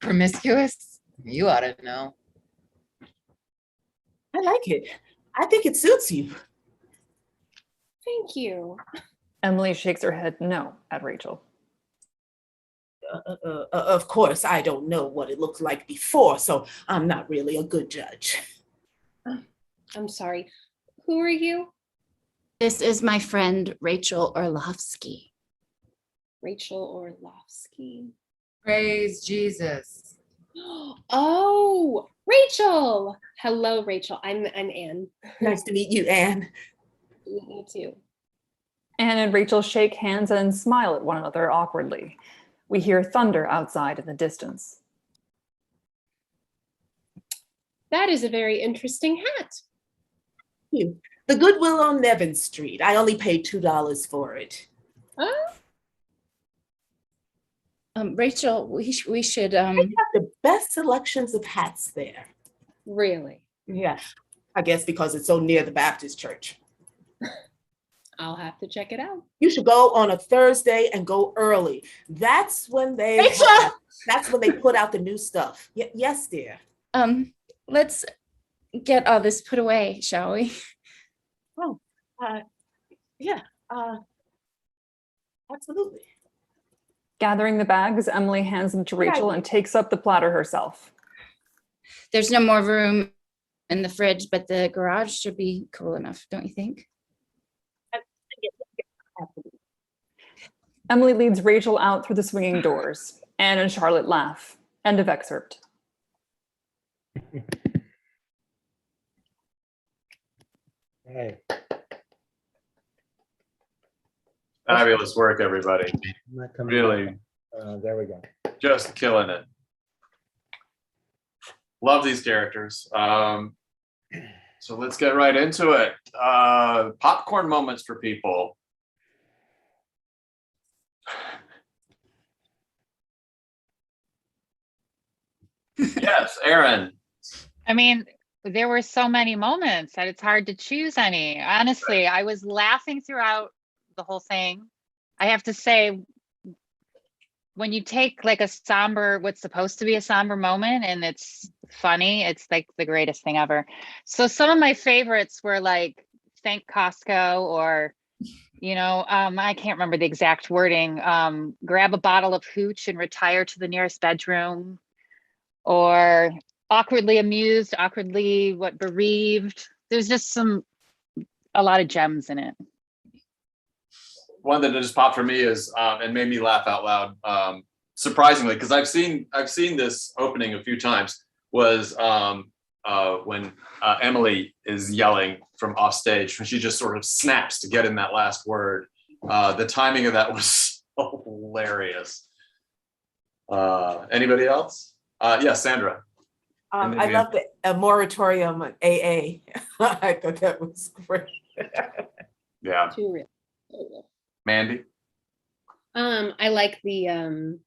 L: Promiscuous? You ought to know.
F: I like it. I think it suits you.
P: Thank you.
H: Emily shakes her head no at Rachel.
F: Of course, I don't know what it looked like before, so I'm not really a good judge.
P: I'm sorry. Who are you?
E: This is my friend Rachel Orlovsky.
P: Rachel Orlovsky.
L: Praise Jesus.
P: Oh, Rachel. Hello, Rachel. I'm Anne.
F: Nice to meet you, Anne.
P: You too.
H: Anne and Rachel shake hands and smile at one another awkwardly. We hear thunder outside in the distance.
P: That is a very interesting hat.
F: You. The Goodwill on Nevin Street. I only paid $2 for it.
E: Rachel, we should.
F: They have the best selections of hats there.
P: Really?
F: Yeah, I guess because it's so near the Baptist church.
P: I'll have to check it out.
F: You should go on a Thursday and go early. That's when they put out the new stuff. Yes, dear.
E: Let's get all this put away, shall we?
F: Oh, yeah, absolutely.
H: Gathering the bags, Emily hands them to Rachel and takes up the platter herself.
E: There's no more room in the fridge, but the garage should be cool enough, don't you think?
H: Emily leads Rachel out through the swinging doors. Anne and Charlotte laugh. End of excerpt.
C: Hey.
B: Fabulous work, everybody. Really,
C: there we go.
B: just killing it. Love these characters. So let's get right into it. Popcorn moments for people. Yes, Aaron.
D: I mean, there were so many moments that it's hard to choose any. Honestly, I was laughing throughout the whole thing. I have to say, when you take like a somber, what's supposed to be a somber moment and it's funny, it's like the greatest thing ever. So some of my favorites were like, thank Costco, or, you know, I can't remember the exact wording, grab a bottle of hooch and retire to the nearest bedroom, or awkwardly amused, awkwardly bereaved. There's just a lot of gems in it.
B: One that just popped for me is and made me laugh out loud, surprisingly, because I've seen this opening a few times, was when Emily is yelling from off stage, when she just sort of snaps to get in that last word. The timing of that was hilarious. Anybody else? Yes, Sandra.
F: I love the moratorium on AA. I thought that was great.
B: Yeah.
P: Too real.
B: Mandy.
K: I like the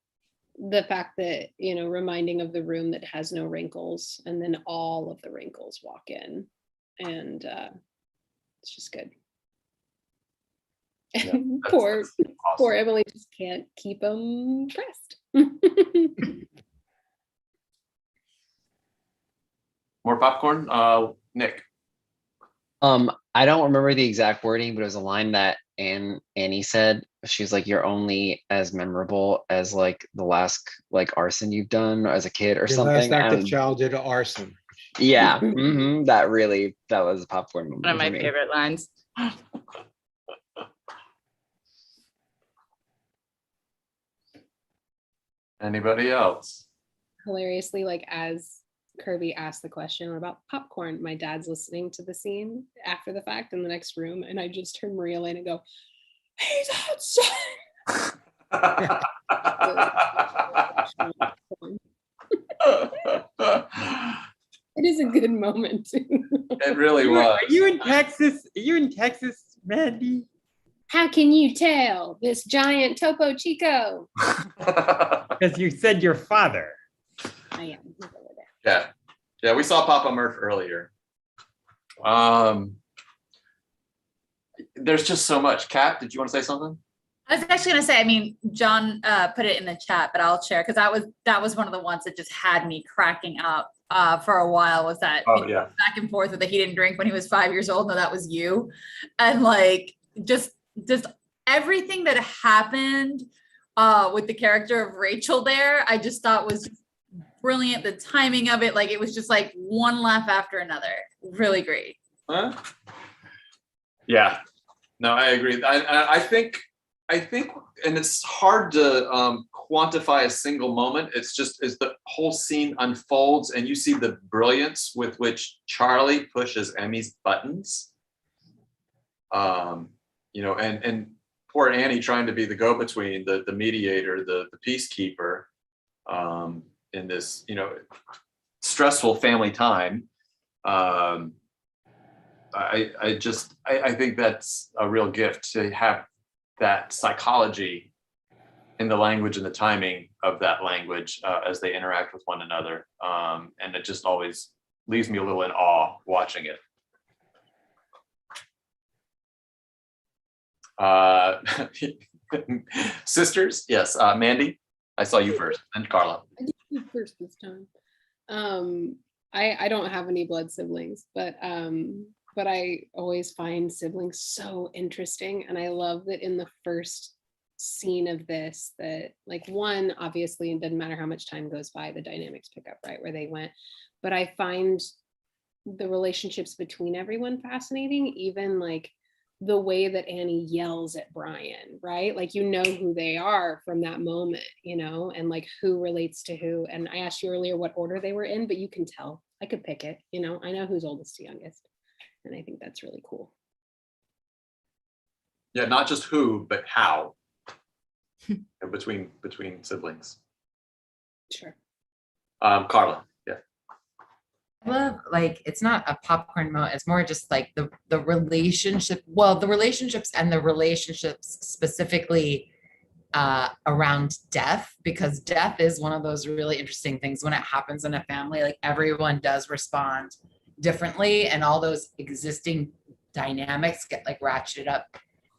K: fact that, you know, reminding of the room that has no wrinkles, and then all of the wrinkles walk in, and it's just good.
B: Yeah,
K: poor
B: awesome.
K: Emily just can't keep them pressed.
B: More popcorn. Nick.
O: I don't remember the exact wording, but it was a line that Annie said. She's like, "You're only as memorable as like the last like arson you've done as a kid or
C: Your
O: something."
C: last act of childhood arson.
O: Yeah, that was a popcorn moment.
Q: One of my
O: for me.
Q: favorite lines.
B: Anybody else?
K: Hilariously, like as Kirby asked the question, what about popcorn? My dad's listening to the scene after the fact in the next room, and I just heard Maria Elena go, "He's outside." It is a good moment.
B: It really was.
I: Are you in Texas? Are you in Texas, Randy?
K: How can you tell this giant Topo Chico?
I: Because you said your father.
K: I am. He's over there.
B: Yeah. Yeah, we saw Papa Murph earlier. There's just so much. Kat, did you want to say something?
G: I was actually gonna say, I mean, John put it in the chat, but I'll share because that was one of the ones that just had me cracking up for a while. Was that back and forth with that he didn't drink when he was 5 years old? No, that was you, and like just everything that happened with the character of Rachel there, I just thought was brilliant. The timing of it, like it was just like one laugh after another. Really great.
B: Huh? Yeah. No, I agree. I think, and it's hard to quantify a single moment. It's just as the whole scene unfolds and you see the brilliance with which Charlie pushes Emmy's buttons. You know, and poor Annie trying to be the go-between, the mediator, the peacekeeper in this, you know, stressful family time. I think that's a real gift to have that psychology in the language and the timing of that language as they interact with one another. And it just always leaves me a little in awe watching it. Sisters, yes. Mandy, I saw you first, and Carla.
K: I did you first this time. I don't have any blood siblings, but I always find siblings so interesting, and I love that in the first scene of this, that like one, obviously, it doesn't matter how much time goes by, the dynamics pick up right where they went, but I find the relationships between everyone fascinating, even like the way that Annie yells at Brian, right? Like, you know who they are from that moment, you know, and like who relates to who. And I asked you earlier what order they were in, but you can tell. I could pick it, you know, I know who's oldest to youngest. And I think that's really cool.
B: Yeah, not just who, but how. between siblings.
K: Sure.
B: Carla.
L: I love, like, it's not a popcorn moment, it's more just like the relationship, well, the relationships and the relationships specifically around death, because death is one of those really interesting things when it happens in a family. Like, everyone does respond differently, and all those existing dynamics get like ratcheted up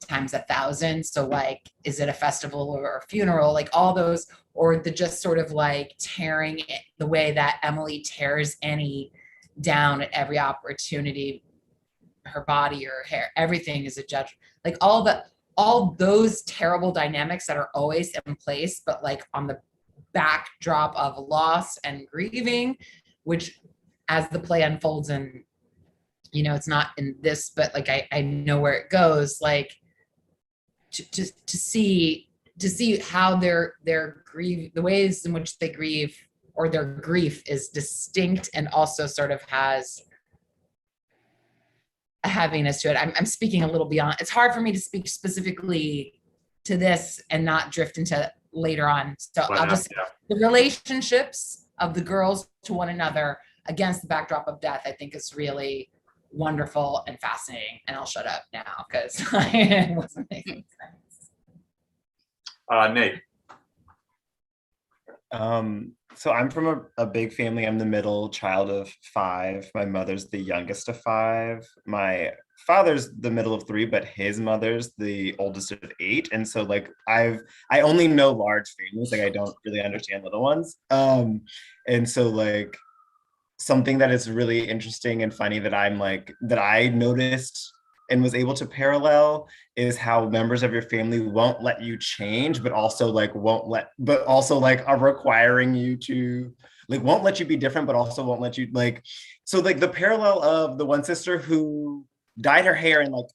L: times 1,000. So like, is it a festival or a funeral? Like all those, or the just sort of like tearing it, the way that Emily tears Annie down at every opportunity, her body, her hair, everything is a judge. Like all those terrible dynamics that are always in place, but like on the backdrop of loss and grieving, which as the play unfolds, and you know, it's not in this, but like I know where it goes, like to see how their grief, the ways in which they grieve or their grief is distinct and also sort of has a heaviness to it. I'm speaking a little beyond. It's hard for me to speak specifically to this and not drift into later on. So I'll just, the relationships of the girls to one another against the backdrop of death, I think is really wonderful and fascinating. And I'll shut up now because I wasn't making sense.
B: Nate.
M: So I'm from a big family. I'm the middle child of 5. My mother's the youngest of 5. My father's the middle of 3, but his mother's the oldest of 8. And so like I only know large families, like I don't really understand little ones. And so like something that is really interesting and funny that I noticed and was able to parallel is how members of your family won't let you change, but also like are requiring you to like won't let you be different, but also won't let you like, so like the parallel of the one sister who dyed her hair and like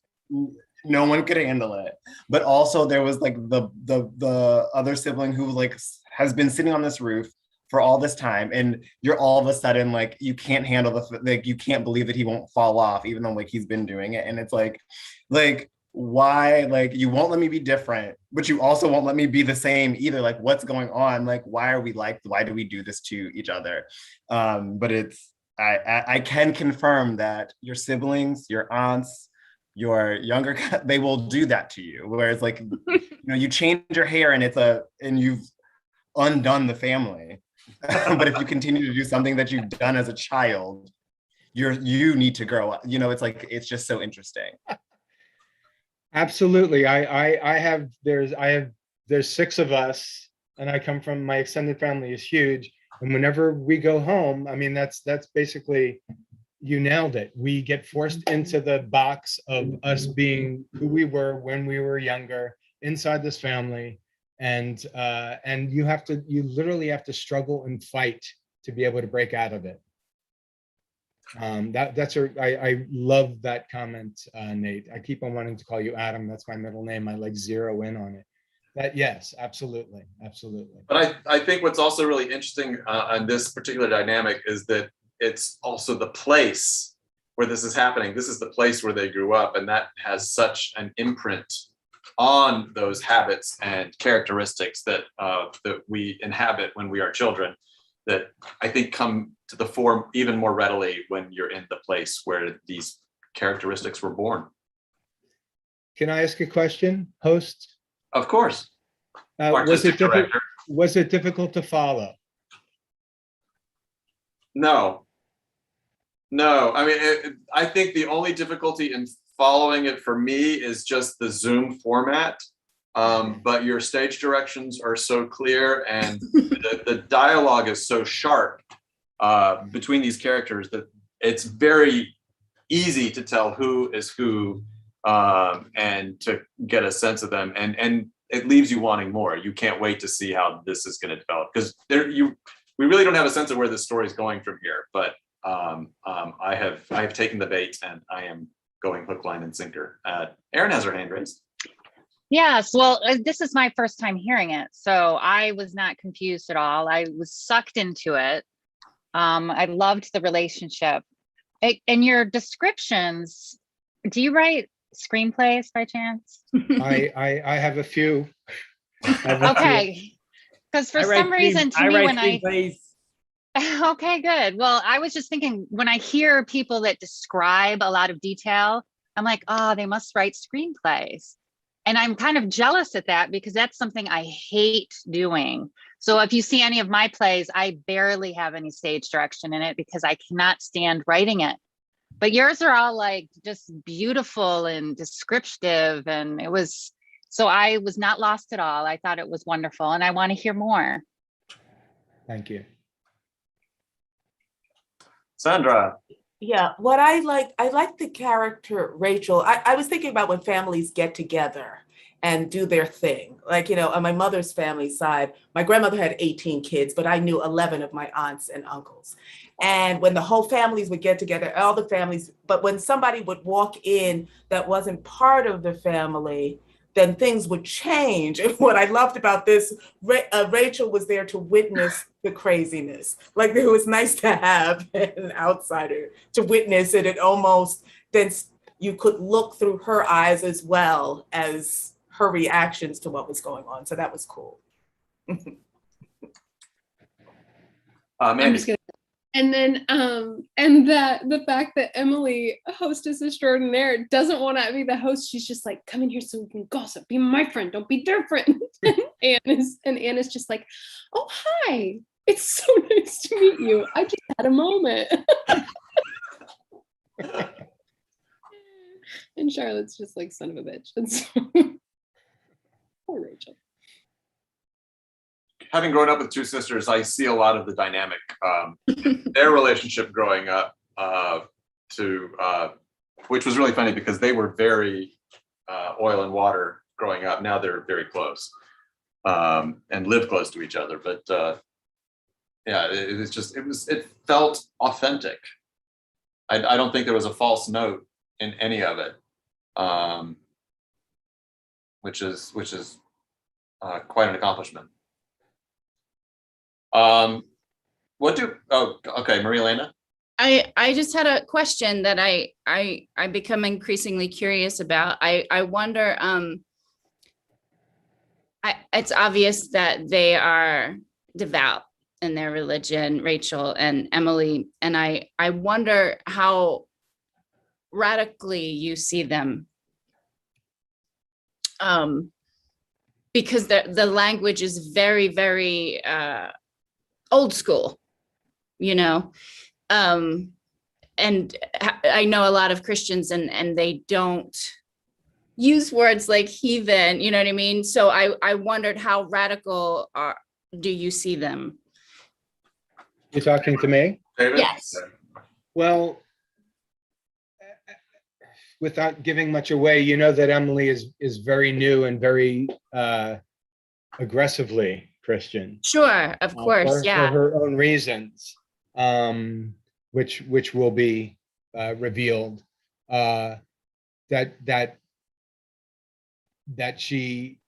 M: no one could handle it, but also there was like the other sibling who like has been sitting on this roof for all this time, and you're all of a sudden like you can't handle like you can't believe that he won't fall off even though like he's been doing it, and it's like why, like you won't let me be different but you also won't let me be the same either, like what's going on, like why are we like, why do we do this to each other? But it's I can confirm that your siblings, your aunts, your younger they will do that to you, whereas like you know, you change your hair and and you've undone the family. But if you continue to do something that you've done as a child, you need to grow up, you know. It's like, it's just so interesting.
C: Absolutely. There's 6 of us, and I come from, my extended family is huge. And whenever we go home, I mean, that's basically, you nailed it. We get forced into the box of us being who we were when we were younger inside this family. And you literally have to struggle and fight to be able to break out of it. I love that comment, Nate. I keep on wanting to call you Adam. That's my middle name. I like zero in on it. That, yes, absolutely.
B: But I think what's also really interesting on this particular dynamic is that it's also the place where this is happening. This is the place where they grew up, and that has such an imprint on those habits and characteristics that that we inhabit when we are children, that I think come to the fore even more readily when you're in the place where these characteristics were born.
C: Can I ask a question, host?
B: Of course.
C: Was it difficult to follow?
B: No. I mean, I think the only difficulty in following it for me is just the Zoom format. But your stage directions are so clear, and the dialogue is so sharp between these characters that it's very easy to tell who is who, and to get a sense of them, and it leaves you wanting more. You can't wait to see how this is going to develop, because we really don't have a sense of where the story is going from here. But I have taken the bait, and I am going hook, line, and sinker. Erin has her hand raised.
D: Yes, well, this is my first time hearing it, so I was not confused at all. I was sucked into it. I loved the relationship. And your descriptions, do you write screenplays by chance?
C: I have a few.
D: Okay, because for some reason to me when okay, good. Well, I was just thinking, when I hear people that describe a lot of detail, I'm like, oh, they must write screenplays. And I'm kind of jealous at that, because that's something I hate doing. So if you see any of my plays, I barely have any stage direction in it because I cannot stand writing it. But yours are all like just beautiful and descriptive. And it was, so I was not lost at all. I thought it was wonderful, and I want to hear more.
C: Thank you.
B: Sandra.
F: Yeah, what I like the character Rachel. I was thinking about when families get together and do their thing. Like, you know, on my mother's family side, my grandmother had 18 kids, but I knew 11 of my aunts and uncles. And when the whole families would get together, all the families, but when somebody would walk in that wasn't part of the family, then things would change. And what I loved about this, Rachel was there to witness the craziness. Like, it was nice to have an outsider to witness it. It almost, then you could look through her eyes as well as her reactions to what was going on. So that was cool.
K: I'm just gonna, and then and that the fact that Emily, hostess extraordinaire, doesn't want to be the host. She's just like, come in here so we can gossip. Be my friend. Don't be different. Anna's just like, oh, hi. It's so nice to meet you. I just had a moment. And Charlotte's just like, son of a bitch. And so, poor Rachel.
B: Having grown up with two sisters, I see a lot of the dynamic, their relationship growing up, which was really funny because they were very oil and water growing up. Now they're very close and live close to each other. But yeah, it felt authentic. I don't think there was a false note in any of it, which is quite an accomplishment. Oh, okay, Maria Elena.
E: I just had a question that I become increasingly curious about. I wonder, it's obvious that they are devout in their religion, Rachel and Emily, and I wonder how radically you see them, because the language is very, very old school, you know. And I know a lot of Christians and they don't use words like heathen, you know what I mean? So I wondered how radical do you see them?
C: You're talking to me?
B: David?
E: Yes.
C: Well, without giving much away, you know that Emily is very new and very aggressively Christian.
E: Sure, of course, yeah.
C: For her own reasons, which will be revealed. That she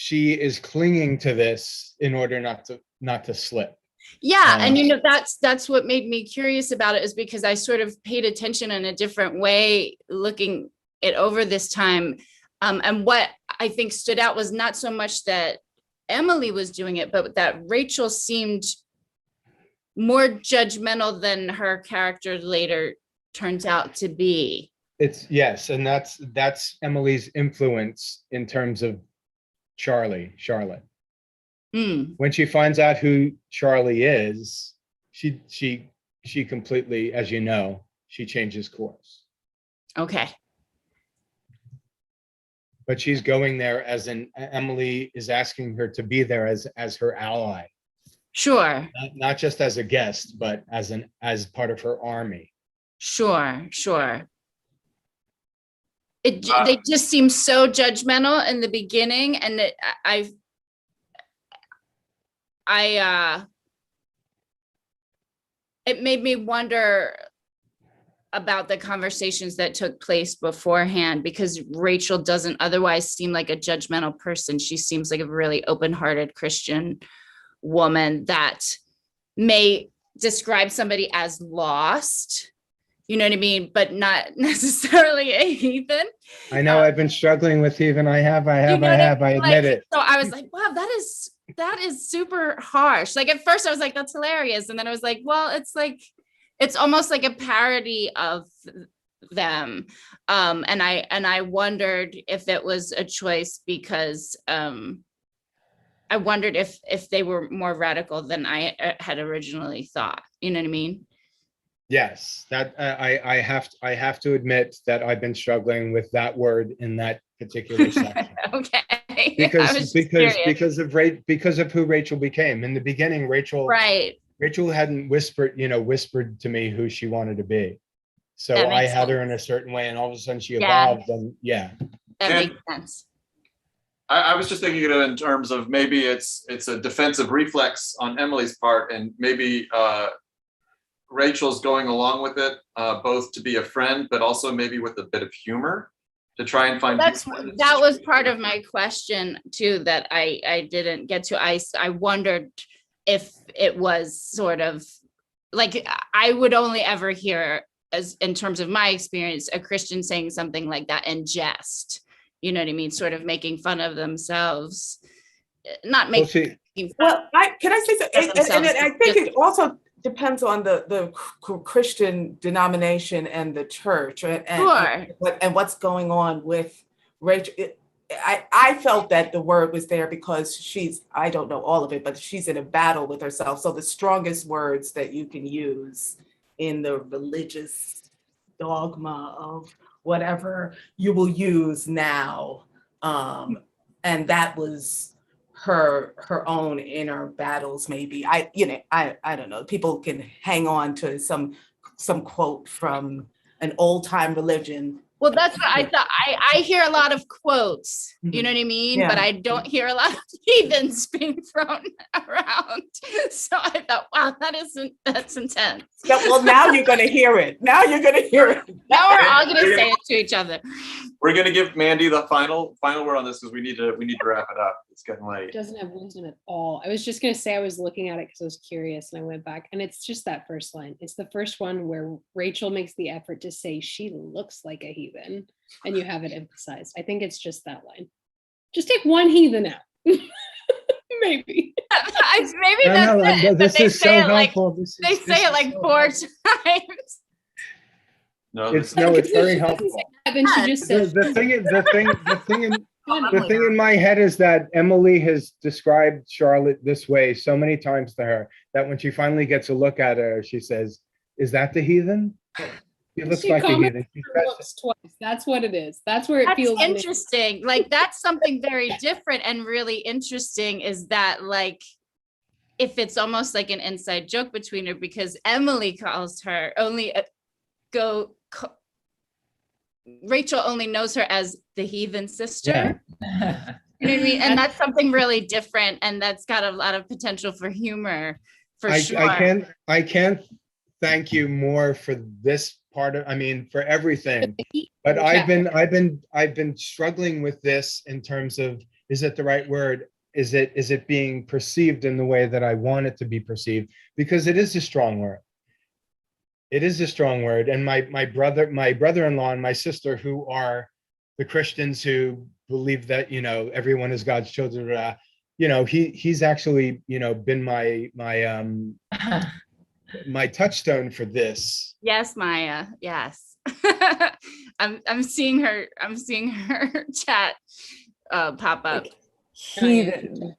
C: is clinging to this in order not to slip.
E: Yeah, and you know, that's what made me curious about it, is because I sort of paid attention in a different way looking it over this time. And what I think stood out was not so much that Emily was doing it, but that Rachel seemed more judgmental than her character later turns out to be.
C: Yes, and that's Emily's influence in terms of Charlotte. When she finds out who Charlie is, she completely, as you know, she changes course.
E: Okay.
C: But she's going there Emily is asking her to be there as her ally.
E: Sure.
C: Not just as a guest, but as part of her army.
E: Sure. They just seem so judgmental in the beginning, and it made me wonder about the conversations that took place beforehand, because Rachel doesn't otherwise seem like a judgmental person. She seems like a really open-hearted Christian woman that may describe somebody as lost, you know what I mean, but not necessarily a heathen.
C: I know I've been struggling with heathen. I admit it.
E: So I was like, wow, that is super harsh. Like at first I was like, that's hilarious. And then I was like, well, it's almost like a parody of them. And I wondered if it was a choice because I wondered if they were more radical than I had originally thought. You know what I mean?
C: Yes, that I have to admit that I've been struggling with that word in that particular section.
E: Okay.
C: Because of who Rachel became. In the beginning, Rachel hadn't whispered to me who she wanted to be. So I had her in a certain way, and all of a sudden she evolved. And
E: that makes sense.
B: I was just thinking in terms of maybe it's a defensive reflex on Emily's part, and maybe Rachel's going along with it, both to be a friend, but also maybe with a bit of humor to try and find.
E: That was part of my question too, that I didn't get to. I wondered if it was sort of like, I would only ever hear, as in terms of my experience, a Christian saying something like that in jest. You know what I mean? Sort of making fun of themselves, not making.
F: Well, can I say something? And I think it also depends on the Christian denomination and the church, and what's going on with Rachel. I felt that the word was there because I don't know all of it, but she's in a battle with herself. So the strongest words that you can use in the religious dogma of whatever you will use now. And that was her own inner battles, maybe. I don't know. People can hang on to some quote from an old time religion.
E: Well, that's what I thought. I hear a lot of quotes, you know what I mean? But
F: Yeah.
E: I don't hear a lot of heathens being thrown around. So I thought, wow, that's intense.
F: Well, now you're going to hear it. Now you're going to hear it.
E: Now we're all going to say it to each other.
B: We're going to give Mandy the final word on this because we need to wrap it up. It's getting late.
K: It doesn't have wisdom at all. I was just going to say I was looking at it because I was curious and I went back and it's just that first line. It's the first one where Rachel makes the effort to say she looks like a heathen and you have it emphasized. I think it's just that line. Just take one heathen out. Maybe.
E: Maybe that's it.
C: This
E: But they
C: is so
E: say it like
C: helpful.
E: they say it like 4 times.
B: No,
C: It's very helpful.
K: Then she just says
C: The thing in my head is that Emily has described Charlotte this way so many times to her that when she finally gets a look at her, she says, "Is that the heathen? He looks
K: she
C: like a
K: commented
C: heathen."
K: her looks twice. That's what it is. That's where it
E: That's
K: feels
E: interesting. Like that's something very different and really interesting is that like if it's almost like an inside joke between her because Emily calls her Rachel only knows her as the heathen sister.
C: Yeah.
E: You know what I mean? And that's something really different and that's got a lot of potential for humor for sure.
C: I can't thank you more for this part of, for everything. But I've been struggling with this in terms of, is it the right word? Is it being perceived in the way that I want it to be perceived? Because it is a strong word. It is a strong word. And my brother-in-law and my sister, who are the Christians who believe that, everyone is God's children, he's actually, been my touchstone for this.
E: Yes, Maya. Yes. I'm seeing her chat pop up.
H: Heathen.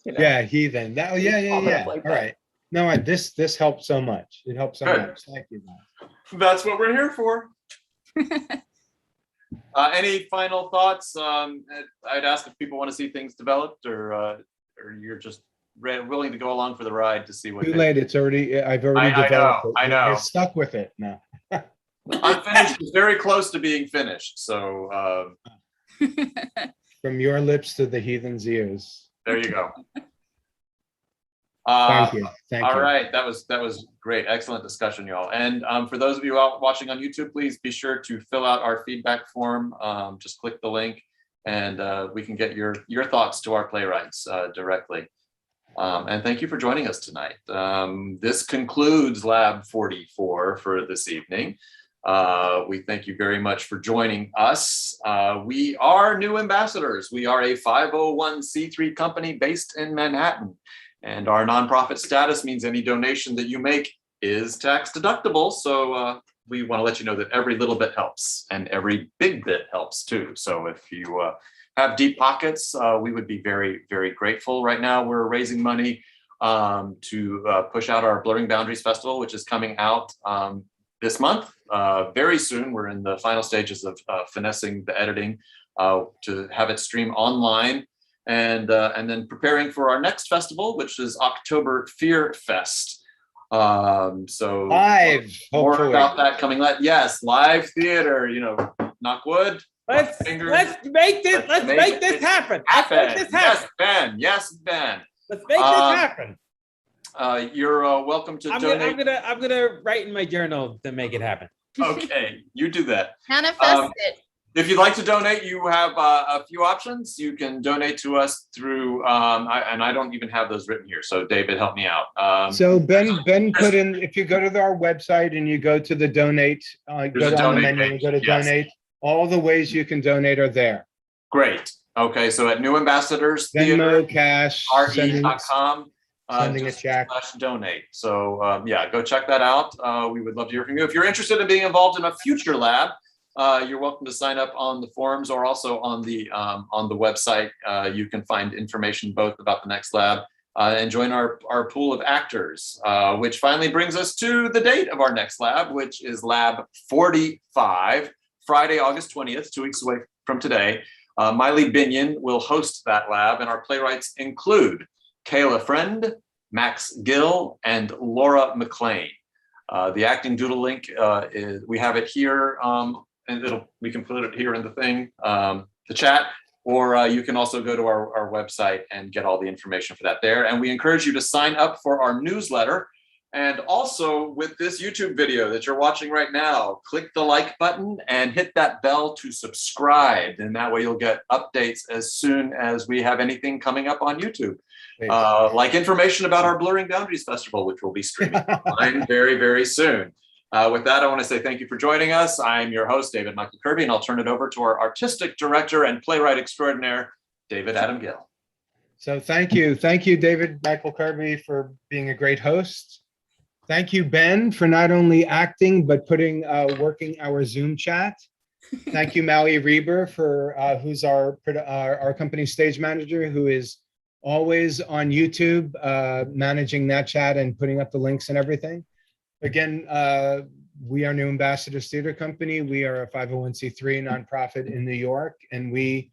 C: Yeah, heathen. Yeah. All right. No, this helped so much. It helped so much. Thank you.
B: That's what we're here for. Any final thoughts? I'd ask if people want to see things developed, or you're just willing to go along for the ride to see what.
C: Too late. It's already. I've already developed it.
B: I know.
C: You're stuck with it now.
B: Unfinished is very close to being finished. So.
C: From your lips to the heathen's ears.
B: There you go.
C: Thank you.
B: All right, that was great, excellent discussion, y'all. And for those of you out watching on YouTube, please be sure to fill out our feedback form. Just click the link, and we can get your thoughts to our playwrights directly. And thank you for joining us tonight. This concludes Lab 44 for this evening. We thank you very much for joining us. We are new ambassadors. We are a 501c3 company based in Manhattan. And our nonprofit status means any donation that you make is tax deductible. So we want to let you know that every little bit helps and every big bit helps too. So if you have deep pockets, we would be very, very grateful. Right now, we're raising money to push out our Blurring Boundaries Festival, which is coming out this month. Very soon, we're in the final stages of finessing the editing to have it stream online. And then preparing for our next festival, which is October Fear Fest. So
C: live,
B: more
C: hopefully.
B: About that coming. Yes, live theater. Knock wood.
I: Let's make this happen.
B: Yes, Ben. Yes, Ben.
I: Let's make this happen.
B: You're welcome to donate.
I: I'm gonna write in my journal to make it happen.
B: Okay, you do that.
E: Manifest it.
B: If you'd like to donate, you have a few options. You can donate to us through, and I don't even have those written here. So David, help me out.
C: So Ben put in, if you go to our website and you go to the donate, go down the menu and go to donate, all the ways you can donate are there.
B: Great. Okay, so at New Ambassadors
C: Venmo, cash,
B: re.com.
C: Sending a check.
B: /donate. So yeah, go check that out. We would love to hear from you. If you're interested in being involved in a future lab, you're welcome to sign up on the forums or also on the website. You can find information both about the next lab and join our pool of actors, which finally brings us to the date of our next lab, which is Lab 45, Friday, August 20th, 2 weeks away from today. Miley Binion will host that lab, and our playwrights include Kayla Friend, Max Gill, and Laura McLean. The acting doodle link, we have it here and we can put it here in the thing, the chat, or you can also go to our website and get all the information for that there. And we encourage you to sign up for our newsletter. And also with this YouTube video that you're watching right now, click the like button and hit that bell to subscribe. And that way you'll get updates as soon as we have anything coming up on YouTube. Like information about our Blurring Boundaries Festival, which will be streaming online very, very soon. With that, I want to say thank you for joining us. I'm your host, David Michael Kirby, and I'll turn it over to our artistic director and playwright extraordinaire, David Adam Gill.
C: So thank you. Thank you, David Michael Kirby, for being a great host. Thank you, Ben, for not only acting, but working our Zoom chat. Thank you, Maui Reber, for who's our company stage manager, who is always on YouTube, managing that chat and putting up the links and everything. Again, we are New Ambassadors Theater Company. We are a 501c3 nonprofit in New York, and we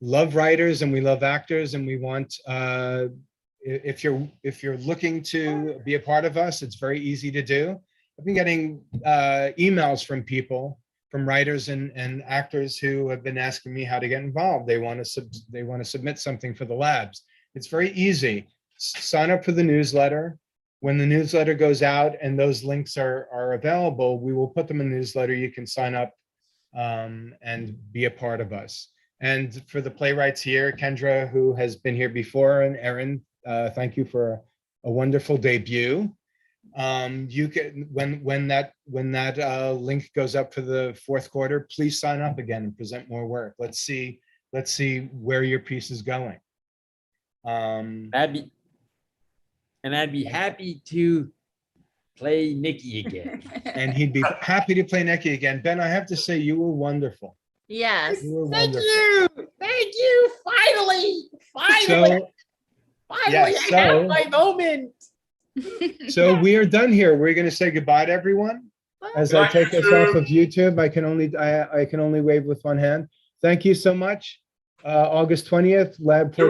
C: love writers and we love actors, and we want, if you're looking to be a part of us, it's very easy to do. I've been getting emails from people, from writers and actors who have been asking me how to get involved. They want to submit something for the labs. It's very easy. Sign up for the newsletter. When the newsletter goes out and those links are available, we will put them in the newsletter. You can sign up and be a part of us. And for the playwrights here, Kendra, who has been here before, and Erin, thank you for a wonderful debut. You can, when that link goes up for the fourth quarter, please sign up again and present more work. Let's see where your piece is going.
I: I'd be happy to play Nikki again.
C: And he'd be happy to play Nikki again. Ben, I have to say, you were wonderful.
E: Yes.
C: You were
L: Thank
C: wonderful.
L: you. Thank you. Finally.
C: So,
L: I have my moment.
C: So we are done here. We're going to say goodbye to everyone. As I take us off of YouTube, I can only wave with one hand. Thank you so much. August 20th, Lab 44.